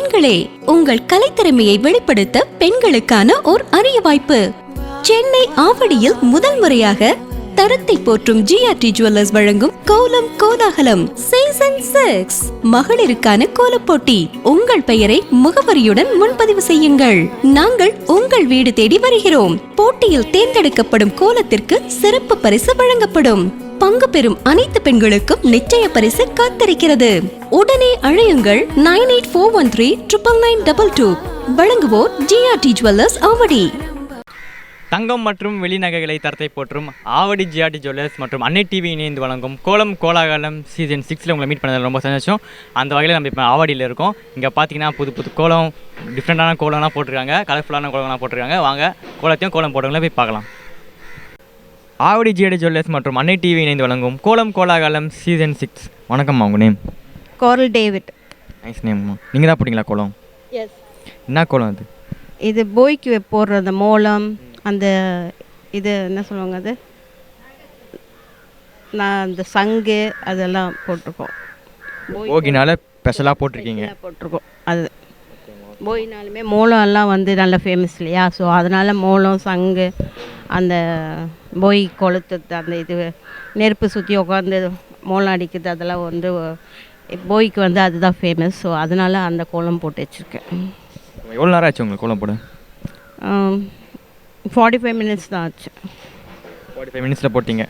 பெண்களே, உங்கள் கலைத்திறமையை வெளிப்படுத்த பெண்களுக்கான ஓர் அரிய வாய்ப்பு. சென்னை ஆவடியில் முதல் முறையாக தரத்தை போற்றும் ஜிஆர்டி ஜுவல்லர்ஸ் வழங்கும் கோலம் கோலாகலம் சீசன் 6 மகளிருக்கான கோலப் போட்டி. உங்கள் பெயரை முகவரியுடன் முன்பதிவு செய்யுங்கள். நாங்கள் உங்கள் வீடு தேடி வருகிறோம். போட்டியில் தேர்ந்தெடுக்கப்படும் கோலத்திற்கு சிறப்பு பரிசு வழங்கப்படும். பங்கு பெறும் அனைத்து பெண்களுக்கும் நிச்சய பரிசு காத்திருக்கிறது. உடனே அழையுங்கள் 9841399922. வழங்குவோர் ஜிஆர்டி ஜுவல்லர்ஸ் ஆவடி. தங்கம் மற்றும் வெளிநகைகளை தரத்தை போற்றும் ஆவடி ஜிஆர்டி ஜுவல்லர்ஸ் மற்றும் அன்னை டிவி இணைந்து வழங்கும் கோலம் கோலாகலம் சீசன் 6 உங்களை மீட் பண்ணதில் ரொம்ப சந்தோஷம். அந்த வகையில் நம்ம இப்போ ஆவடியில் இருக்கோம். இங்கே பார்த்தீங்கன்னா புது புது கோலம், டிஃப்ரெண்ட்டான கோலம்லாம் போட்டிருக்காங்க, கலர்ஃபுல்லான கோலம்லாம் போட்டிருக்காங்க. வாங்க கோலத்தையும் கோலம் போடுறவங்கள போய் பார்க்கலாம். ஆவடி ஜிஆர்டி ஜுவல்லர்ஸ் மற்றும் அன்னை டிவி இணைந்து வழங்கும் கோலம் கோலாகலம் சீசன் 6. வணக்கம்மா, உங்கள் நேம்? கோரல் டேவிட். நைஸ் நேம்மா. நீங்கள் தான் போட்டிங்களா கோலம்? எஸ். என்ன கோலம் அது? இது போய்க்கு போடுறது மோளம், அந்த இது என்ன சொல்லுவாங்க, அது நான் அந்த சங்கு அதெல்லாம் போட்டிருக்கோம். போகினால ஸ்பெஷலாக போட்டிருக்கீங்க? போட்டிருக்கோம். அது போயினாலுமே மோளம் எல்லாம் வந்து நல்ல ஃபேமஸ் இல்லையா? ஸோ அதனால் மோளம், சங்கு, அந்த போய் கொளுத்துறது, அந்த இது நெருப்பு சுற்றி உட்காந்து மோளம் அடிக்கிறது, அதெல்லாம் வந்து போய்க்கு வந்து அதுதான் ஃபேமஸ். ஸோ அதனால் அந்த கோலம் போட்டு வச்சுருக்கேன். எவ்வளோ நேரம் ஆச்சு உங்களுக்கு கோலம் போட? 45 மினிட்ஸ் தான் ஆச்சு. 45 மினிட்ஸில் போட்டிங்க.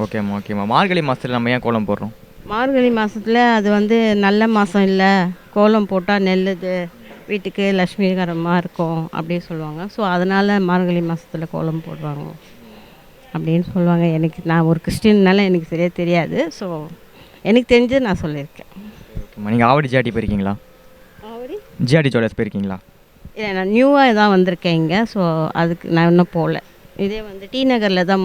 ஓகேம்மா ஓகேம்மா. மார்கழி மாதத்தில் நம்ம ஏன் கோலம் போடுறோம்? மார்கழி மாதத்தில் அது வந்து நல்ல மாதம் இல்லை, கோலம் போட்டால் நெல்லுது, வீட்டுக்கு லக்ஷ்மிகரமாக இருக்கும் அப்படி சொல்லுவாங்க. ஸோ அதனால் மார்கழி மாதத்தில் கோலம் போடுவாங்க அப்படின்னு சொல்லுவாங்க. நான் ஒரு கிறிஸ்டின்னால எனக்கு சரியாக தெரியாது. ஸோ எனக்கு தெரிஞ்சு நான் சொல்லியிருக்கேன். ஓகேம்மா. நீங்கள் ஆவடி ஜிஆர்டி போயிருக்கீங்களா? ஆவடி ஜிஆர்டி ஜுவல்லர்ஸ் போயிருக்கீங்களா? இல்லை, நான் நியூவாக தான் வந்திருக்கேன் இங்கே. ஸோ அதுக்கு நான் இன்னும் போகல. இதே வந்து டி நகரில் தான்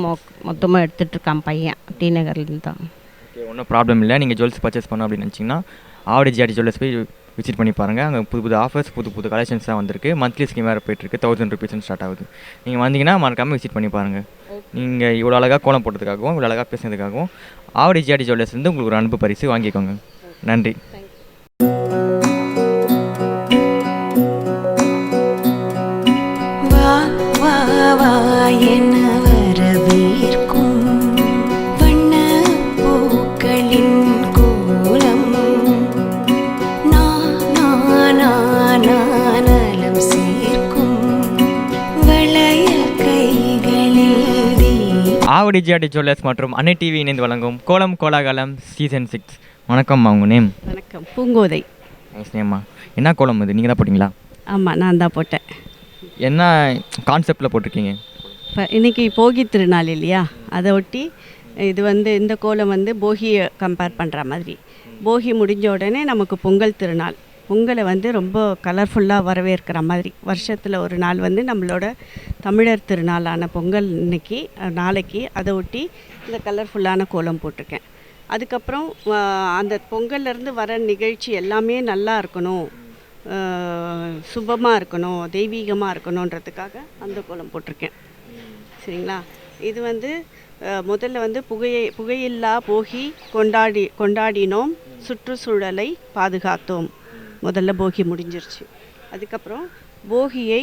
மொத்தமாக எடுத்துகிட்ருக்கான் பையன். டி நகரில் தான். ஓகே, ஒன்றும் ப்ராப்ளம் இல்லை. நீங்கள் ஜுவல்ஸ் பர்ச்சேஸ் பண்ணோம் அப்படின்னு நினச்சிங்கன்னா ஆவடி ஜிஆர்டி ஜுவல்லர்ஸ் போய் விசிட் பண்ணி பாருங்கள். அங்கே புது புது ஆஃபர்ஸ், புது புது கலெக்ஷன்ஸ் தான் வந்திருக்கு. மந்த்லி ஸ்கீம் வேறு போயிட்டுருக்கு. 1000 ரூபீஸ்ன்னு ஸ்டார்ட் ஆகுது. நீங்கள் வந்தீங்கன்னா மறக்காமல் விசிட் பண்ணி பாருங்கள். நீங்கள் இவ்வளோ அழகாக கோலம் போட்டதுக்காகவும் இவ்வளோ அழகாக பேசுனதுக்காகவும் ஆவடி ஜிஆர்டி ஜுவல்லர்ஸ் வந்து உங்களுக்கு ஒரு அன்பு பரிசு வாங்கிக்கோங்க. நன்றி. ஆவடி ஜிஆர்டி ஜுவல்லர்ஸ் மற்றும் அன்னை டிவி இணைந்து வழங்கும் கோலம் கோலாகலம் சீசன் 6. வணக்கம்மா, உங்கள் நேம்? வணக்கம், பூங்கோதை. நைஸ் நேம்மா. என்ன கோலம் இது? நீங்கள் தான் போட்டிங்களா? ஆமாம், நான் தான் போட்டேன். என்ன கான்செப்டில் போட்டிருக்கீங்க? இப்போ இன்றைக்கி போகி திருநாள் இல்லையா, அதை ஒட்டி இது வந்து இந்த கோலம் வந்து போகியை கம்பேர் பண்ணுற மாதிரி. போகி முடிஞ்ச உடனே நமக்கு பொங்கல் திருநாள். பொங்கலை வந்து ரொம்ப கலர்ஃபுல்லாக வரவேற்கிற மாதிரி. வருஷத்தில் ஒரு நாள் வந்து நம்மளோட தமிழர் திருநாளான பொங்கல் நாளைக்கு அதை ஒட்டி இந்த கலர்ஃபுல்லான கோலம் போட்டிருக்கேன். அதுக்கப்புறம் அந்த பொங்கல்லேருந்து வர நிகழ்ச்சி எல்லாமே நல்லா இருக்கணும், சுபமாக இருக்கணும், தெய்வீகமாக இருக்கணுன்றதுக்காக அந்த கோலம் போட்டிருக்கேன். சரிங்களா? இது வந்து முதல்ல வந்து புகையில்லா போகி கொண்டாடினோம், சுற்றுச்சூழலை பாதுகாத்தோம். முதல்ல போகி முடிஞ்சிருச்சு. அதுக்கப்புறம் போகியை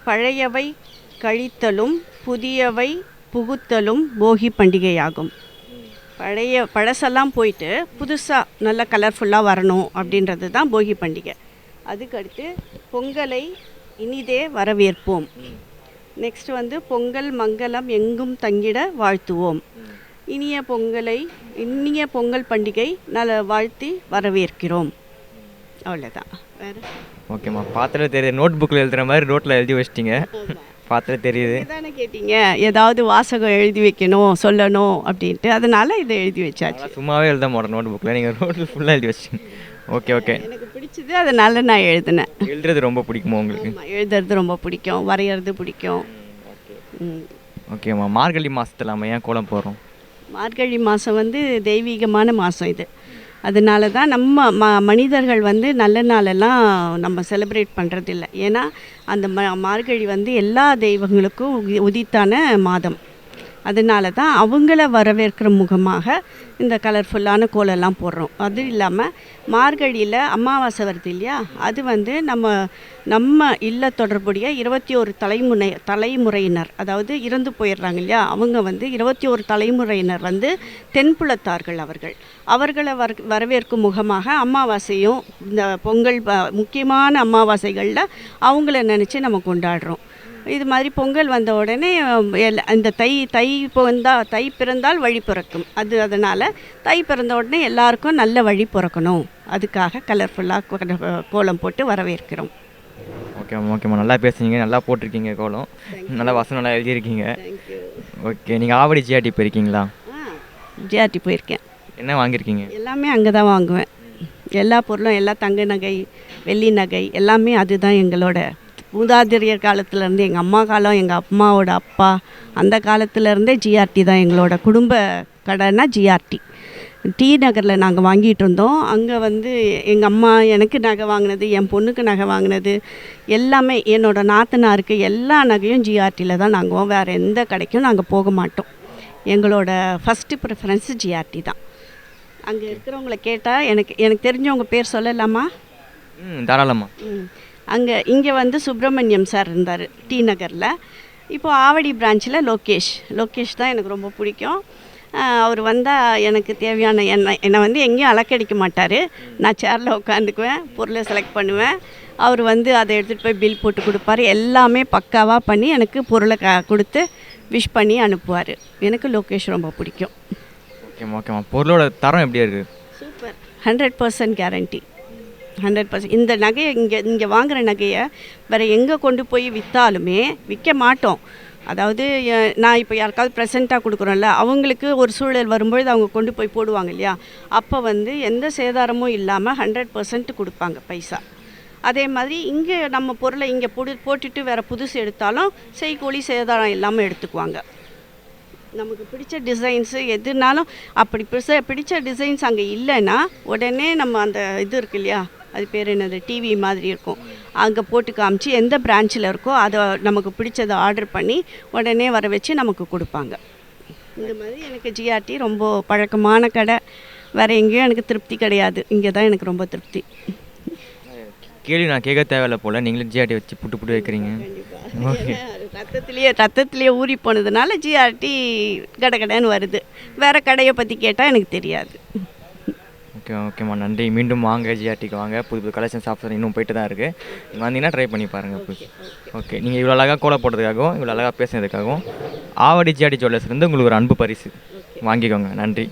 பழையவை கழித்தலும் புதியவை புகுத்தலும் போகி பண்டிகையாகும். பழசெல்லாம் போயிட்டு புதுசாக நல்ல கலர்ஃபுல்லாக வரணும் அப்படின்றது தான் போகி பண்டிகை. அதுக்கடுத்து பொங்கலை இனிதே வரவேற்போம். நெக்ஸ்ட் வந்து பொங்கல் மங்களம் எங்கும் தங்கிட வாழ்த்துவோம். இனிய பொங்கல் பண்டிகை நல்ல வாழ்த்தி வரவேற்கிறோம். அவ்வளோதான். வேறு ஓகேம்மா. பாத்திரம் தெரியுது, நோட் புக்கில் எழுதுகிற மாதிரி நோட்டில் எழுதி வச்சிட்டிங்க. பாத்திரம் தெரியுது தானே கேட்டீங்க, ஏதாவது வாசகம் எழுதி வைக்கணும் சொல்லணும் அப்படின்ட்டு, அதனால் இதை எழுதி வச்சாச்சு. சும்மாவே எழுத மாட்டோம் நோட் புக்கில், நீங்கள் நோட்டில் ஃபுல்லாக எழுதி வச்சிங்க. Okay okay. எனக்கு பிடிச்சது, அதனால் நான் எழுதினேன். எழுதுறது ரொம்ப பிடிக்குமா உங்களுக்கு? எழுதுறது ரொம்ப பிடிக்கும், வரைகிறது பிடிக்கும். ஓகேம்மா. மார்கழி மாதத்தில் நம்ம ஏன் கோலம் போடுறோம்? மார்கழி மாதம் வந்து தெய்வீகமான மாதம். இது அதனால தான் நம்ம மனிதர்கள் வந்து நல்ல நாளெல்லாம் நம்ம செலிப்ரேட் பண்ணுறதில்ல. ஏன்னா அந்த மார்கழி வந்து எல்லா தெய்வங்களுக்கும் உதித்தான மாதம். அதனால தான் அவங்கள வரவேற்கிற முகமாக இந்த கலர்ஃபுல்லான கோலெல்லாம் போடுறோம். அது இல்லாமல் மார்கழியில் அமாவாசை வருது இல்லையா, அது வந்து நம்ம இல்ல தொடர்புடைய 21 தலைமுறையினர், அதாவது இறந்து போயிடுறாங்க இல்லையா, அவங்க வந்து 21 தலைமுறையினர் வந்து தென்புலத்தார்கள். அவர்களை வரவேற்கும் முகமாக அமாவாசையும் இந்த பொங்கல் முக்கியமான அமாவாசைகளில் அவங்கள நினச்சி நம்ம கொண்டாடுறோம். இது மாதிரி பொங்கல் வந்த உடனே இந்த தை பிறந்தால் வழி பிறக்கும். அதனால் தை பிறந்த உடனே எல்லாருக்கும் நல்ல வழி பிறக்கணும், அதுக்காக கலர்ஃபுல்லாக கோலம் போட்டு வரவேற்கிறோம். ஓகேம்மா, நல்லா பேசுனீங்க, நல்லா போட்டிருக்கீங்க கோலம், நல்லா வசனம் நல்லா எழுதியிருக்கீங்க. ஓகே, நீங்கள் ஆவடி ஜிஆர்டி போயிருக்கீங்களா? ஜிஆர்டி போயிருக்கேன். என்ன வாங்கியிருக்கீங்க? எல்லாமே அங்கே தான் வாங்குவேன். எல்லா பொருளும், எல்லா தங்க நகை, வெள்ளி நகை எல்லாமே அதுதான் எங்களோட மூதாதையர் காலத்துலேருந்து, எங்கள் அம்மா காலம், எங்கள் அம்மாவோட அப்பா அந்த காலத்துலேருந்தே ஜிஆர்டி தான் எங்களோட குடும்ப கடைன்னா ஜிஆர்டி. டி நகரில் நாங்கள் வாங்கிட்டு இருந்தோம். அங்கே வந்து எங்கள் அம்மா எனக்கு நகை வாங்கினது, என் பொண்ணுக்கு நகை வாங்கினது எல்லாமே, என்னோட நாத்தனாருக்கு எல்லா நகையும் ஜிஆர்டியில் தான் நாங்கள், வேறு எந்த கடைக்கும் நாங்கள் போக மாட்டோம். எங்களோட ஃபஸ்ட்டு ப்ரிஃபரன்ஸு ஜிஆர்டி தான். அங்கே இருக்கிறவங்கள கேட்டால் எனக்கு தெரிஞ்சவங்க பேர் சொல்லலாமா? தாராளமாக. இங்கே வந்து சுப்பிரமணியம் சார் இருந்தார் டி நகரில். இப்போது ஆவடி பிரான்ச்சில் லோகேஷ் தான் எனக்கு ரொம்ப பிடிக்கும். அவர் வந்தால் எனக்கு தேவையான என்னை வந்து எங்கேயும் அலக்கடிக்க மாட்டார். நான் சேரில் உட்காந்துக்குவேன், பொருளை செலக்ட் பண்ணுவேன், அவர் வந்து அதை எடுத்துகிட்டு போய் பில் போட்டு கொடுப்பாரு. எல்லாமே பக்காவாக பண்ணி எனக்கு பொருளை கொடுத்து விஷ் பண்ணி அனுப்புவார். எனக்கு லோகேஷ் ரொம்ப பிடிக்கும். ஓகேம்மா, பொருளோட தரம் எப்படி இருக்குது? Super, 100% guarantee, 100%. இந்த நகையை இங்கே வாங்குகிற நகையை வேறு எங்கே கொண்டு போய் விற்றாலுமே விற்க மாட்டோம். அதாவது நான் இப்போ யாருக்காவது ப்ரெசென்ட்டாக கொடுக்குறோம்ல, அவங்களுக்கு ஒரு சூழல் வரும்பொழுது அவங்க கொண்டு போய் போடுவாங்க இல்லையா, அப்போ வந்து எந்த சேதாரமும் இல்லாமல் 100% கொடுப்பாங்க பைசா. அதே மாதிரி இங்கே நம்ம பொருளை இங்கே போட்டுட்டு வேறு புதுசு எடுத்தாலும் செய்கூலி சேதாரம் இல்லாமல் எடுத்துக்குவாங்க. நமக்கு பிடிச்ச டிசைன்ஸு எதுனாலும் அப்படி பிடிச்ச டிசைன்ஸ் அங்கே இல்லைன்னா உடனே நம்ம அந்த இது இருக்கு இல்லையா, அது பேர் என்னது, டிவி மாதிரி இருக்கும், அங்கே போட்டு காமிச்சு எந்த பிரான்ச்சில் இருக்கோ அதை நமக்கு பிடிச்சதை ஆர்டர் பண்ணி உடனே வர வச்சு நமக்கு கொடுப்பாங்க. இந்த மாதிரி எனக்கு ஜிஆர்டி ரொம்ப பழக்கமான கடை. வேறு எங்கேயும் எனக்கு திருப்தி கிடையாது, இங்கே தான் எனக்கு ரொம்ப திருப்தி. கேள்வி நான் கேட்க தேவையில்லை போல், நீங்களும் ஜிஆர்டி வச்சு புட்டு வைக்கிறீங்க. ஓகே, ரத்தத்திலேயே ஊறி போனதுனால ஜிஆர்டி கடைன்னு வருது. வேறு கடையை பற்றி கேட்டால் எனக்கு தெரியாது. ஓகேம்மா, நன்றி. மீண்டும் வாங்க, ஜிஆர்டிக்கு வாங்க, புது கலெக்ஷன்ஸ் ஆஃபர் இன்னும் போயிட்டு தான் இருக்குது. நீங்கள் வந்தீங்கன்னா ட்ரை பண்ணி பாருங்கள். ஓகே, நீங்கள் இவ்வளோ அழகாக கோலம் போட்டதுக்காகவும் இவ்வளோ அழகாக பேசுனதுக்காகவும் ஆவடி ஜிஆர்டி ஜுவல்லர்ஸ்லேருந்து உங்களுக்கு ஒரு அன்பு பரிசு வாங்கிக்கோங்க. நன்றி.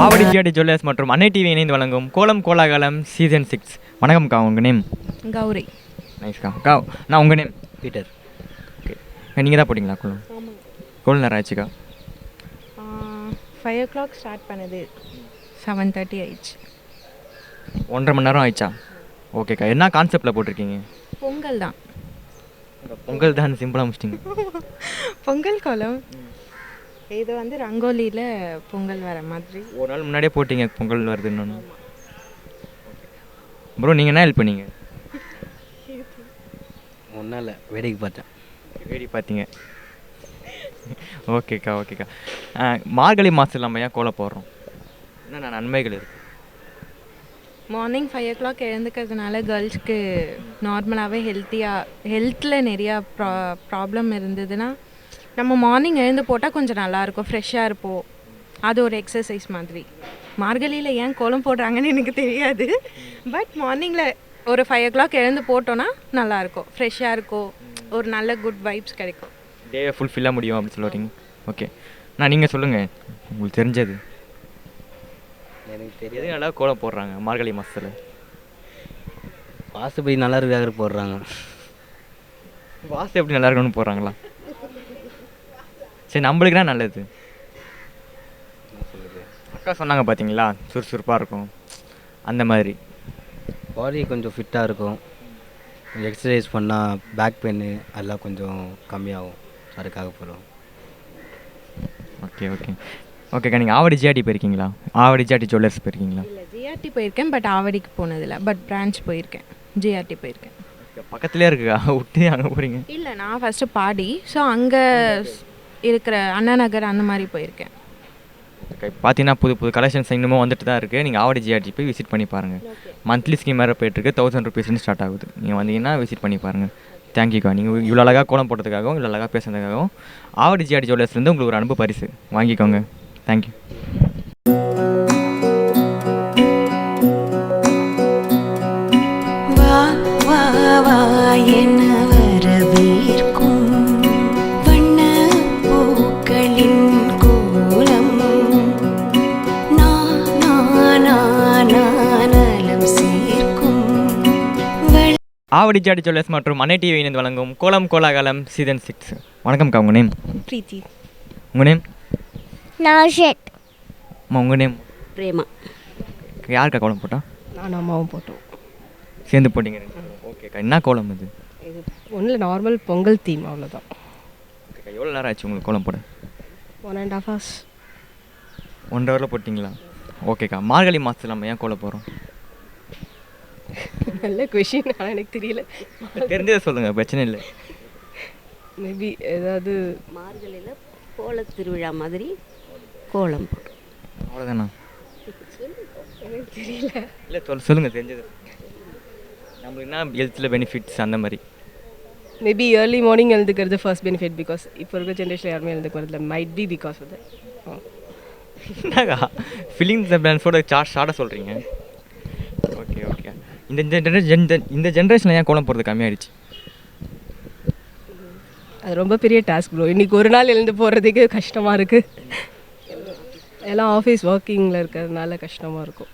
ஆவடி ஜிஆர்டி ஜுவல்லர்ஸ் மற்றும் அன்னை டிவி இணைந்து வழங்கும் கோலம் கோலாகலம் சீசன் 6. வணக்கம்க்கா, உங்கள் நேம்? கௌரி. நைஸ்க்கா. நான் உங்கள் நேம்? பீட்டர். ஓகே, நீங்கள் தான் போட்டிங்களா கோலம்? கோலம் நேரம் ஆச்சுக்கா? 5 o'clock ஸ்டார்ட் பண்ணுது, 7:30 ஆயிடுச்சு. 1.5 மணி நேரம் ஆயிடுச்சா? ஓகேக்கா, என்ன கான்செப்டில் போட்டிருக்கீங்க? பொங்கல் தான். பொங்கல் தான் சிம்பிளாக முடிச்சிட்டிங்க. பொங்கல் கோலம் இது வந்து ரங்கோலியில் பொங்கல் வர மாதிரி ஒரு நாள் முன்னாடியே போட்டிங்க பொங்கல் வருதுன்னு. ப்ரோ, நீங்கள் என்ன ஹெல்ப் பண்ணீங்க? ஒன்றும் இல்லை, வேடிக்கை பார்த்தேன். வேடிக்கை பார்த்தீங்க. ஓகேக்கா. மார்கழி மாதம் நம்ம ஏன் கோலம் போடுறோம்? என்னென்ன நன்மைகள் இருக்குது? மார்னிங் 5 o'clock எழுந்துக்கிறதுனால கேர்ள்ஸ்க்கு நார்மலாகவே ஹெல்த்தில் நிறையா ப்ராப்ளம் இருந்ததுன்னா நம்ம மார்னிங் எழுந்து போட்டால் கொஞ்சம் நல்லாயிருக்கும், ஃப்ரெஷ்ஷாக இருப்போம். அது ஒரு எக்ஸசைஸ் மாதிரி. மார்கழியில் ஏன் கோலம் போடுறாங்கன்னு எனக்கு தெரியாது, பட் மார்னிங்கில் ஒரு 5 ஓ கிளாக் எழுந்து போட்டோன்னா நல்லாயிருக்கும், ஃப்ரெஷ்ஷாக இருக்கும், ஒரு நல்ல குட் வைப்ஸ் கிடைக்கும். டேவை ஃபுல்ஃபில்லாக முடியும் அப்படின்னு சொல்லுறீங்க. ஓகே நான் நீங்கள் சொல்லுங்கள் உங்களுக்கு தெரிஞ்சது. எனக்கு எது தெரியாது. நல்லா கோலம் போடுறாங்க மார்கழி மாதத்தில்? வாசுபதி நல்லா இருக்கிறாரு போடுறாங்க. வாசு எப்படி நல்லா இருக்கணும்னு போடுறாங்களா? சரி நம்மளுக்குனா நல்லது. அக்கா சொன்னாங்க பார்த்தீங்களா சுறுசுறுப்பாக இருக்கும் அந்த மாதிரி. பாடி கொஞ்சம் ஃபிட்டாக இருக்கும். கொஞ்சம் எக்ஸசைஸ் பண்ணால் பேக் பெயின் அதெல்லாம் கொஞ்சம் கம்மியாகும். அதுக்காக போகிறோம். ஓகே ஓகே ஓகேக்கா. நீங்கள் ஆவடி ஜிஆர்டி போயிருக்கீங்களா? ஆவடி ஜிஆர்டி ஜுவல்லர்ஸ் போயிருக்கீங்களா? இல்லை, ஜிஆர்டி போயிருக்கேன், பட் ஆவடிக்கு போனதில்லை. பட் பிரான்ச் போயிருக்கேன், ஜிஆர்டி போயிருக்கேன். பக்கத்துலேயே இருக்குக்கா, விட்டு அங்கே போகிறீங்க? இல்லை, நான் ஃபஸ்ட்டு பாடி, ஸோ அங்கே இருக்கிற அண்ணா நகர் அந்த மாதிரி போயிருக்கேன். ஓகே பார்த்தீங்கன்னா புது புது கலெக்ஷன்ஸ் இன்னமும் வந்துட்டு தான் இருக்குது. நீங்கள் ஆவடி ஜிஆர்டி போய் விசிட் பண்ணி பாருங்கள். மந்த்லி ஸ்கீம் வேறு போயிட்டுருக்கு. 1000 rupees ஸ்டார்ட் ஆகுது. நீங்கள் வந்தீங்கன்னா விசிட் பண்ணி பாருங்கள். தேங்க்யூக்கா. நீங்கள் இவ்வளோ அழகாக கோலம் போட்டதுக்காகவும் இவ்வளோ அழகாக பேசுனதுக்காகவும் ஆவடி ஜிஆர்டி ஜுவல்லர்ஸ்லேருந்து உங்களுக்கு ஒரு அன்பு பரிசு வாங்கிக்கோங்க. தேங்க்யூ. வா வா வா என வரவேற்கும் வண்ண பூக்களின் கோலம் நலம் சேர்க்கும் ஆவடி ஜிஆர்டி ஜுவல்லர்ஸ் மற்றும் அன்னை டிவி இணைந்து வழங்கும் கோலம் கோலாகலம் சீசன் 6. வணக்கம்க்கா. உங்கள் நேம்? பிரீத்தி. உங்கள் நேம்? நௌஷத். அம்மா உங்கள் நேம்? பிரேமா. யாருக்கா கோலம் போட்டா? நான் அம்மாவும் போட்டோம். சேர்ந்து போட்டிங்க? ஓகேக்கா. என்ன கோலம் இது? இது ஒன்றில் நார்மல் பொங்கல் தீம், அவ்வளோதான். ஓகேக்கா. எவ்வளோ நேரம் ஆச்சு உங்களுக்கு கோலம் போட? 1.5 hours. 1 ஹவரில் போட்டிங்களா? ஓகேக்கா. மார்கழி மாதத்தில் நம்ம ஏன் கோலம் போகிறோம்? நல்ல கொஷின், ஆனால் எனக்கு தெரியல. தெரிஞ்சதை சொல்லுங்கள், பிரச்சனை இல்லை. மேபி ஏதாவது மார்கழியில் கோல திருவிழா மாதிரி கோலம் போடும். அவ்வளோதானா? எனக்கு தெரியல. இல்லை சொல்லுங்கள் தெரிஞ்சது. நம்மளுக்கு என்ன ஹெல்த்தில் பெனிஃபிட்ஸ் அந்த மாதிரி? மேபி ஏர்லி மார்னிங் எழுந்துக்கிறது ஃபர்ஸ்ட் பெனிஃபிட். பிகாஸ் இப்போ இருக்க ஜென்ரேஷன் யாருமே எழுந்துக்கு வரதில்ல. Might be because of that. என்னக்கா ஃபீலிங்ஸ் பிளான்ஸோட ஷார்ட்டாக சொல்கிறீங்க? Okay okay. இந்த ஜென்ரேஷனில் ஏன் கோலம் போடுறது கம்மியாயிடுச்சு? அது ரொம்ப பெரிய டாஸ்க் ப்ரோ. இன்றைக்கி ஒரு நாள் எழுந்து போகிறதுக்கு கஷ்டமாக இருக்குது. எல்லாம் ஆஃபீஸ் ஒர்க்கிங்கில் இருக்கிறதுனால கஷ்டமாக இருக்கும்.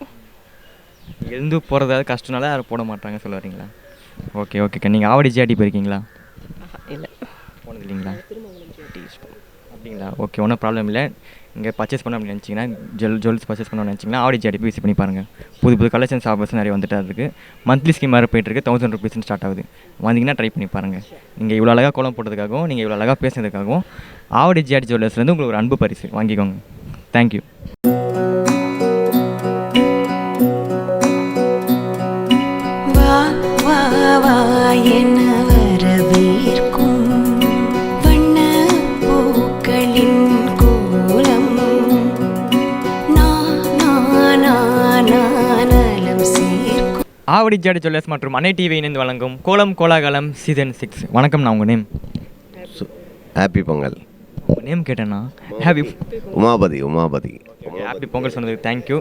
எழுந்து போகிறதாவது கஷ்டனால யாரும் போட மாட்டாங்க சொல்ல வரீங்களா? ஓகே ஓகேக்கா. நீங்கள் ஆவடி ஜிஆர்டி போயிருக்கீங்களா? இல்லை, போனது இல்லைங்களா? அப்படிங்களா? ஓகே, ஒன்றும் ப்ராப்ளம் இல்லை. இங்கே பர்ச்சேஸ் பண்ண அப்படின்னு நினச்சிங்கன்னா ஜுவல்ஸ் பர்ச்சேஸ் பண்ணணும்னு நினச்சிங்கன்னா ஆவடி ஜிஆர்டி விசிட் பண்ணி பாருங்கள். புது புது கலெக்ஷன்ஸ் ஆஃபர்ஸ் நிறைய வந்துட்டு இருக்குது. மந்த்லி ஸ்கீம் வேறு போயிட்டுருக்கு. 1000 rupees ஸ்டார்ட் ஆகுது. வந்தீங்கன்னா ட்ரை பண்ணி பாருங்கள். நீங்கள் இவ்வளோ அழகாக கோலம் போட்டதுக்காகவும் நீங்கள் இவ்வளோ அழகாக பேசுனதுக்காகவும் ஆவடி ஜிஆர்டி ஜுவல்லர்ஸ்லேருந்து உங்களுக்கு ஒரு அன்பு பரிசு வாங்கிக்கோங்க. தேங்க்யூ. வா வா வா என வரவேற்கும் வண்ண பூக்களின் கோலம் நலம் சேர்க்கும் ஆவடி ஜிஆர்டி ஜுவல்லர்ஸ் மற்றும் அன்னை டிவி இணைந்து வழங்கும் கோலம் கோலாகலம் சீசன் 6. வணக்கம். நான் உங்கள் நேம்? ஹாப்பி பொங்கல். உங்கள் நேம் கேட்டேன்னா ஹாப்பி உமாபதி. ஹாப்பி பொங்கல் சொன்னதுக்கு தேங்க்யூ.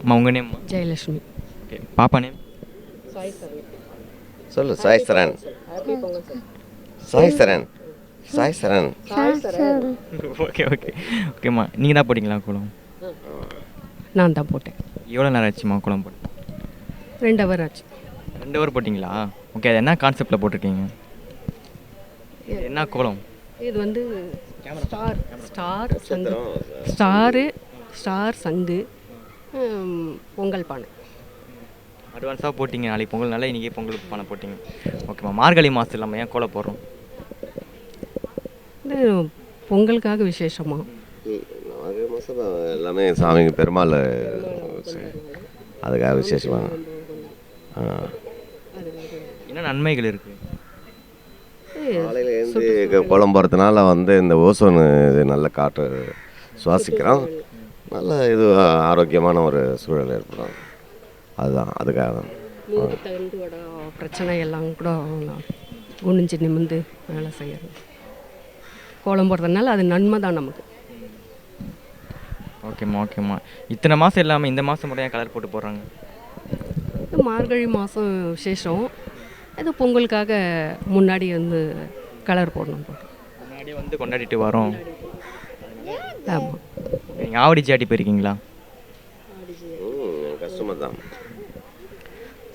அம்மா உங்கள் நேம்? ஜெயலட்சுமி. ஓகே. பாப்பா நேம்? சொல்லு. சாய் சரண். ஓகே ஓகே ஓகேம்மா. நீங்கள் தான் போட்டிங்களா கோலம்? நான் தான் போட்டேன். எவ்வளோ நேரம் ஆச்சும்மா கோலம் போட்டு? 2 hour ஆச்சு. 2 hour போட்டிங்களா? ஓகே. அது என்ன கான்செப்டில் போட்டிருக்கீங்க? என்ன கோலம்? இது வந்து ஸ்டார் சங்கு பொங்கல் பானை. அட்வான்ஸாக போட்டிங்க. நாளைக்கு பொங்கல்னால இன்றைக்கி பொங்கலுக்கு பானை போட்டிங்க. ஓகேம்மா. மார்கழி மாதத்தில் நம்ம ஏன் கோலம் போடுறோம்? இது பொங்கலுக்காக விசேஷமா. எல்லாமே சாமிக்கு பெருமாள் அதுக்காக விசேஷமாக. என்ன நன்மைகள் இருக்குது? காலையில் எழுந்து கோலம் போகிறதுனால வந்து இந்த ஓசோன் இது நல்ல காற்று சுவாசிக்கிறோம். நல்ல இது ஆரோக்கியமான ஒரு சூழல் ஏற்படும். அதுதான் அதுக்காக தான். மூக்கு தண்டுவோட பிரச்சனை எல்லாம் கூட குனிஞ்சு நிமிந்து வேலை செய்யறது. கோலம் போடுறதுனால அது நன்மை தான் நமக்கு. ஓகேம்மா ஓகேம்மா. இத்தனை மாதம் இல்லாமல் இந்த மாதம் மட்டும் ஏன் கலர் போட்டு போடுறாங்க? அது மார்கழி மாதம் விசேஷம். அது பொங்கலுக்காக முன்னாடி வந்து கலர் போடணும். முன்னாடியே வந்து கொண்டாடிட்டு வரோம். ஆமாம். நீங்கள் ஆவடி ஜிஆர்டி போயிருக்கீங்களா? கஸ்டமர் தான்,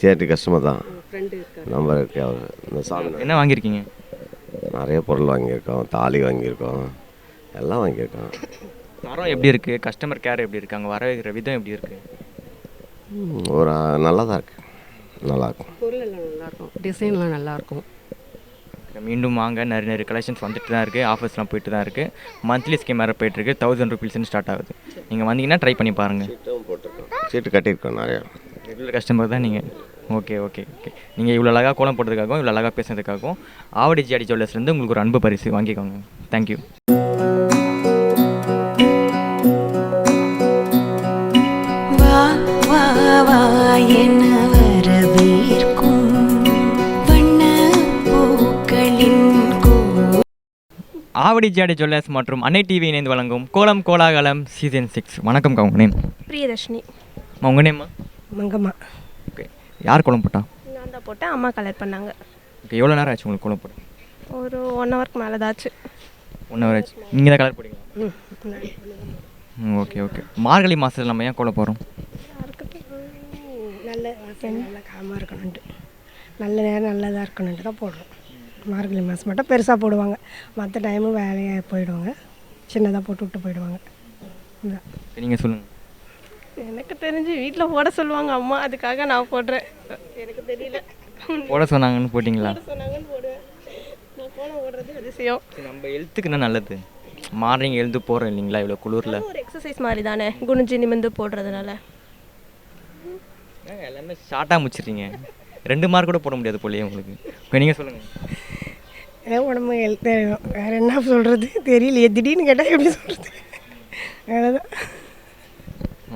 ஜிஆர்டி கஸ்டமர் தான். ஃப்ரெண்டு இருக்கார். நம்பர் இருக்கு அவர். இந்த சாமி என்ன வாங்கியிருக்கீங்க? நிறைய பொருள் வாங்கியிருக்கோம், தாலி வாங்கியிருக்கோம், எல்லாம் வாங்கியிருக்கோம். தரம் எப்படி இருக்குது? கஸ்டமர் கேர் எப்படி இருக்குது? அங்கே வரவேற்கிற விதம் எப்படி இருக்குது? ஒரு நல்லா தான் இருக்குது, நல்லாயிருக்கும். பொருள் எல்லாம் நல்லாயிருக்கும், டிசைன்லாம் நல்லாயிருக்கும். மீண்டும் வாங்க, நிறைய நிறைய கலெக்ஷன்ஸ் வந்துட்டு தான் இருக்குது, ஆஃபர்ஸ்லாம் போயிட்டு தான் இருக்குது. மந்த்லி ஸ்கீம் வேறு போயிட்டுருக்கு, 1000 rupeesன்னு ஸ்டார்ட் ஆகுது. நீங்கள் வந்தீங்கன்னா ட்ரை பண்ணி பாருங்கள். சீட்டும் போட்டிருக்கோம், சீட்டு கட்டியிருக்கோம் நிறையா. ரெகுலர் கஸ்டமர் தான் நீங்கள். Okay okay okay. நீங்கள் இவ்வளோ அழகாக கோலம் போட்டதுக்காகவும் இவ்வளோ அழகாக பேசுனதுக்காகவும் ஆவடி ஜிஆர்டி ஜுவல்லர்ஸ்லேருந்து உங்களுக்கு ஒரு அன்பு பரிசு வாங்கிக்கோங்க. தேங்க்யூ. ஆவடி ஜிஆர்டி ஜுவல்லர்ஸ் மற்றும் அன்னை டிவி இணைந்து வழங்கும் கோலம் கோலாகலம் சீசன் 6. வணக்கம் உங்கள் நேம்? பிரியதர்ஷினி. உங்கள் நேம்மா? மங்கம்மா. ஓகே. யார் கோலம் போட்டா? நான் தான் போட்டேன், அம்மா கலர் பண்ணாங்க. ஓகே. எவ்வளோ நேரம் ஆச்சு உங்களுக்கு கோலம் போட? ஒரு 1 ஹவருக்கு மேலே தாச்சு. 1 ஹவர் ஆச்சு. நீங்கள் தான் கலர் போடுங்களா? Okay okay. மார்கழி மாதத்தில் நம்ம ஏன் கோலம் போகிறோம்? நல்ல வாசனை, நல்ல காமாக இருக்கணுன்ட்டு, நல்ல நேரம் நல்லதாக இருக்கணுன்ட்டு தான் போடுறோம். மார்கழி மாதம் மட்டும் பெருசாக போடுவாங்க, மற்ற டைமும் வேலையாக போயிடுவாங்க, சின்னதாக போட்டு விட்டு போயிடுவாங்க. இதுதான். நீங்கள் சொல்லுங்கள். எனக்கு தெரிஞ்சு வீட்டில் போட சொல்லுவாங்க அம்மா, அதுக்காக நான் போடுறேன். எனக்கு தெரியல, போட சொன்னாங்கன்னு போட்டிங்களா? சொன்னாங்கன்னு போடுவேன். நான் கோலம் போடுறது அதிசயம். நம்ம ஹெல்த்துக்கு என்ன நல்லது? மார்னிங் எழுந்து போகிறோம் இல்லைங்களா இவ்வளோ குளிரில்? ஒரு எக்ஸசைஸ் மாதிரி தானே குனிஞ்சு நிமிந்து போடுறதுனால. எல்லாமே ஷார்ட்டாக முடிச்சிடுறீங்க. 2 மார்க் கூட போட முடியாது போலயே உங்களுக்கு. இப்போ நீங்கள் சொல்லுங்கள். ஏன் உடம்பு ஹெல்த் தெரியும், வேறு என்ன சொல்கிறது தெரியலையே, திடீர்னு கேட்டால் எப்படி சொல்கிறது, அவ்வளோதான்.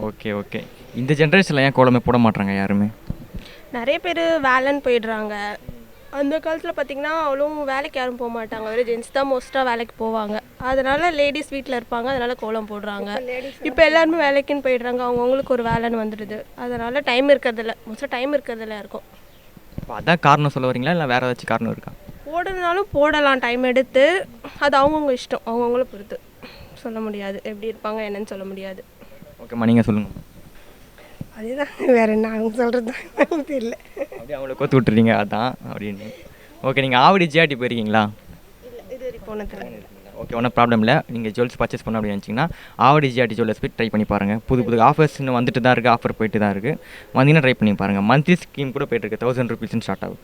Okay okay. இந்த ஜென்ரேஷனில் ஏன் கோலமே போட மாட்டாங்க யாருமே? நிறைய பேர் வேலைன்னு போயிடுறாங்க. அந்த காலத்தில் பார்த்திங்கன்னா அவ்வளோ வேலைக்கு யாரும் போக மாட்டாங்க, வெறும் ஜென்ஸ் தான் மோஸ்ட்டாக வேலைக்கு போவாங்க. அதனால் லேடிஸ் வீட்டில் இருப்பாங்க, அதனால் கோலம் போடுறாங்க. இப்போ எல்லாருமே வேலைக்குன்னு போயிடுறாங்க, அவங்கவுங்களுக்கு ஒரு வேலைன்னு வந்துடுது. அதனால் டைம் இருக்கிறதில்ல, மோஸ்ட்டாக டைம் இருக்கிறதில்ல இருக்கும். இப்போ அதான் காரணம் சொல்ல வரீங்களா இல்லை வேறு ஏதாச்சும் காரணம் இருக்கா? போடுறதுனாலும் போடலாம் டைம் எடுத்து, அது அவங்கவுங்க இஷ்டம், அவங்கவுங்கள பொறுத்து. சொல்ல முடியாது எப்படி இருப்பாங்க என்னன்னு சொல்ல முடியாது. ஓகேம்மா, நீங்கள் சொல்லுங்கள். அதுதான் வேறு என்ன அவங்க சொல்கிறது தான் தெரியல. அப்படியே அவங்கள கோத்து விட்டுறீங்க அதான் அப்படின்னு. ஓகே. நீங்கள் ஆவடி ஜிஆர்டி போயிருக்கீங்களா? இது வரைக்கும் போனதில்லை. ஓகே, ஒன்றும் ப்ராப்ளம் இல்லை. நீங்கள் ஜுவல்ஸ் பர்ச்சேஸ் பண்ண அப்படின்னு நினச்சிங்கன்னா ஆவடி ஜிஆர்டி ஜுவல்லர்ஸ் போய் ட்ரை பண்ணி பாருங்கள். புது புது ஆஃபர்ஸ் இன்னும் வந்துட்டு தான் இருக்குது, ஆஃபர் போயிட்டு தான் இருக்குது. வந்தீங்கன்னா ட்ரை பண்ணி பாருங்கள். மந்த்லி ஸ்கீம் கூட போயிட்டுருக்கு, 1000 rupeesன்னு ஸ்டார்ட் ஆகும்.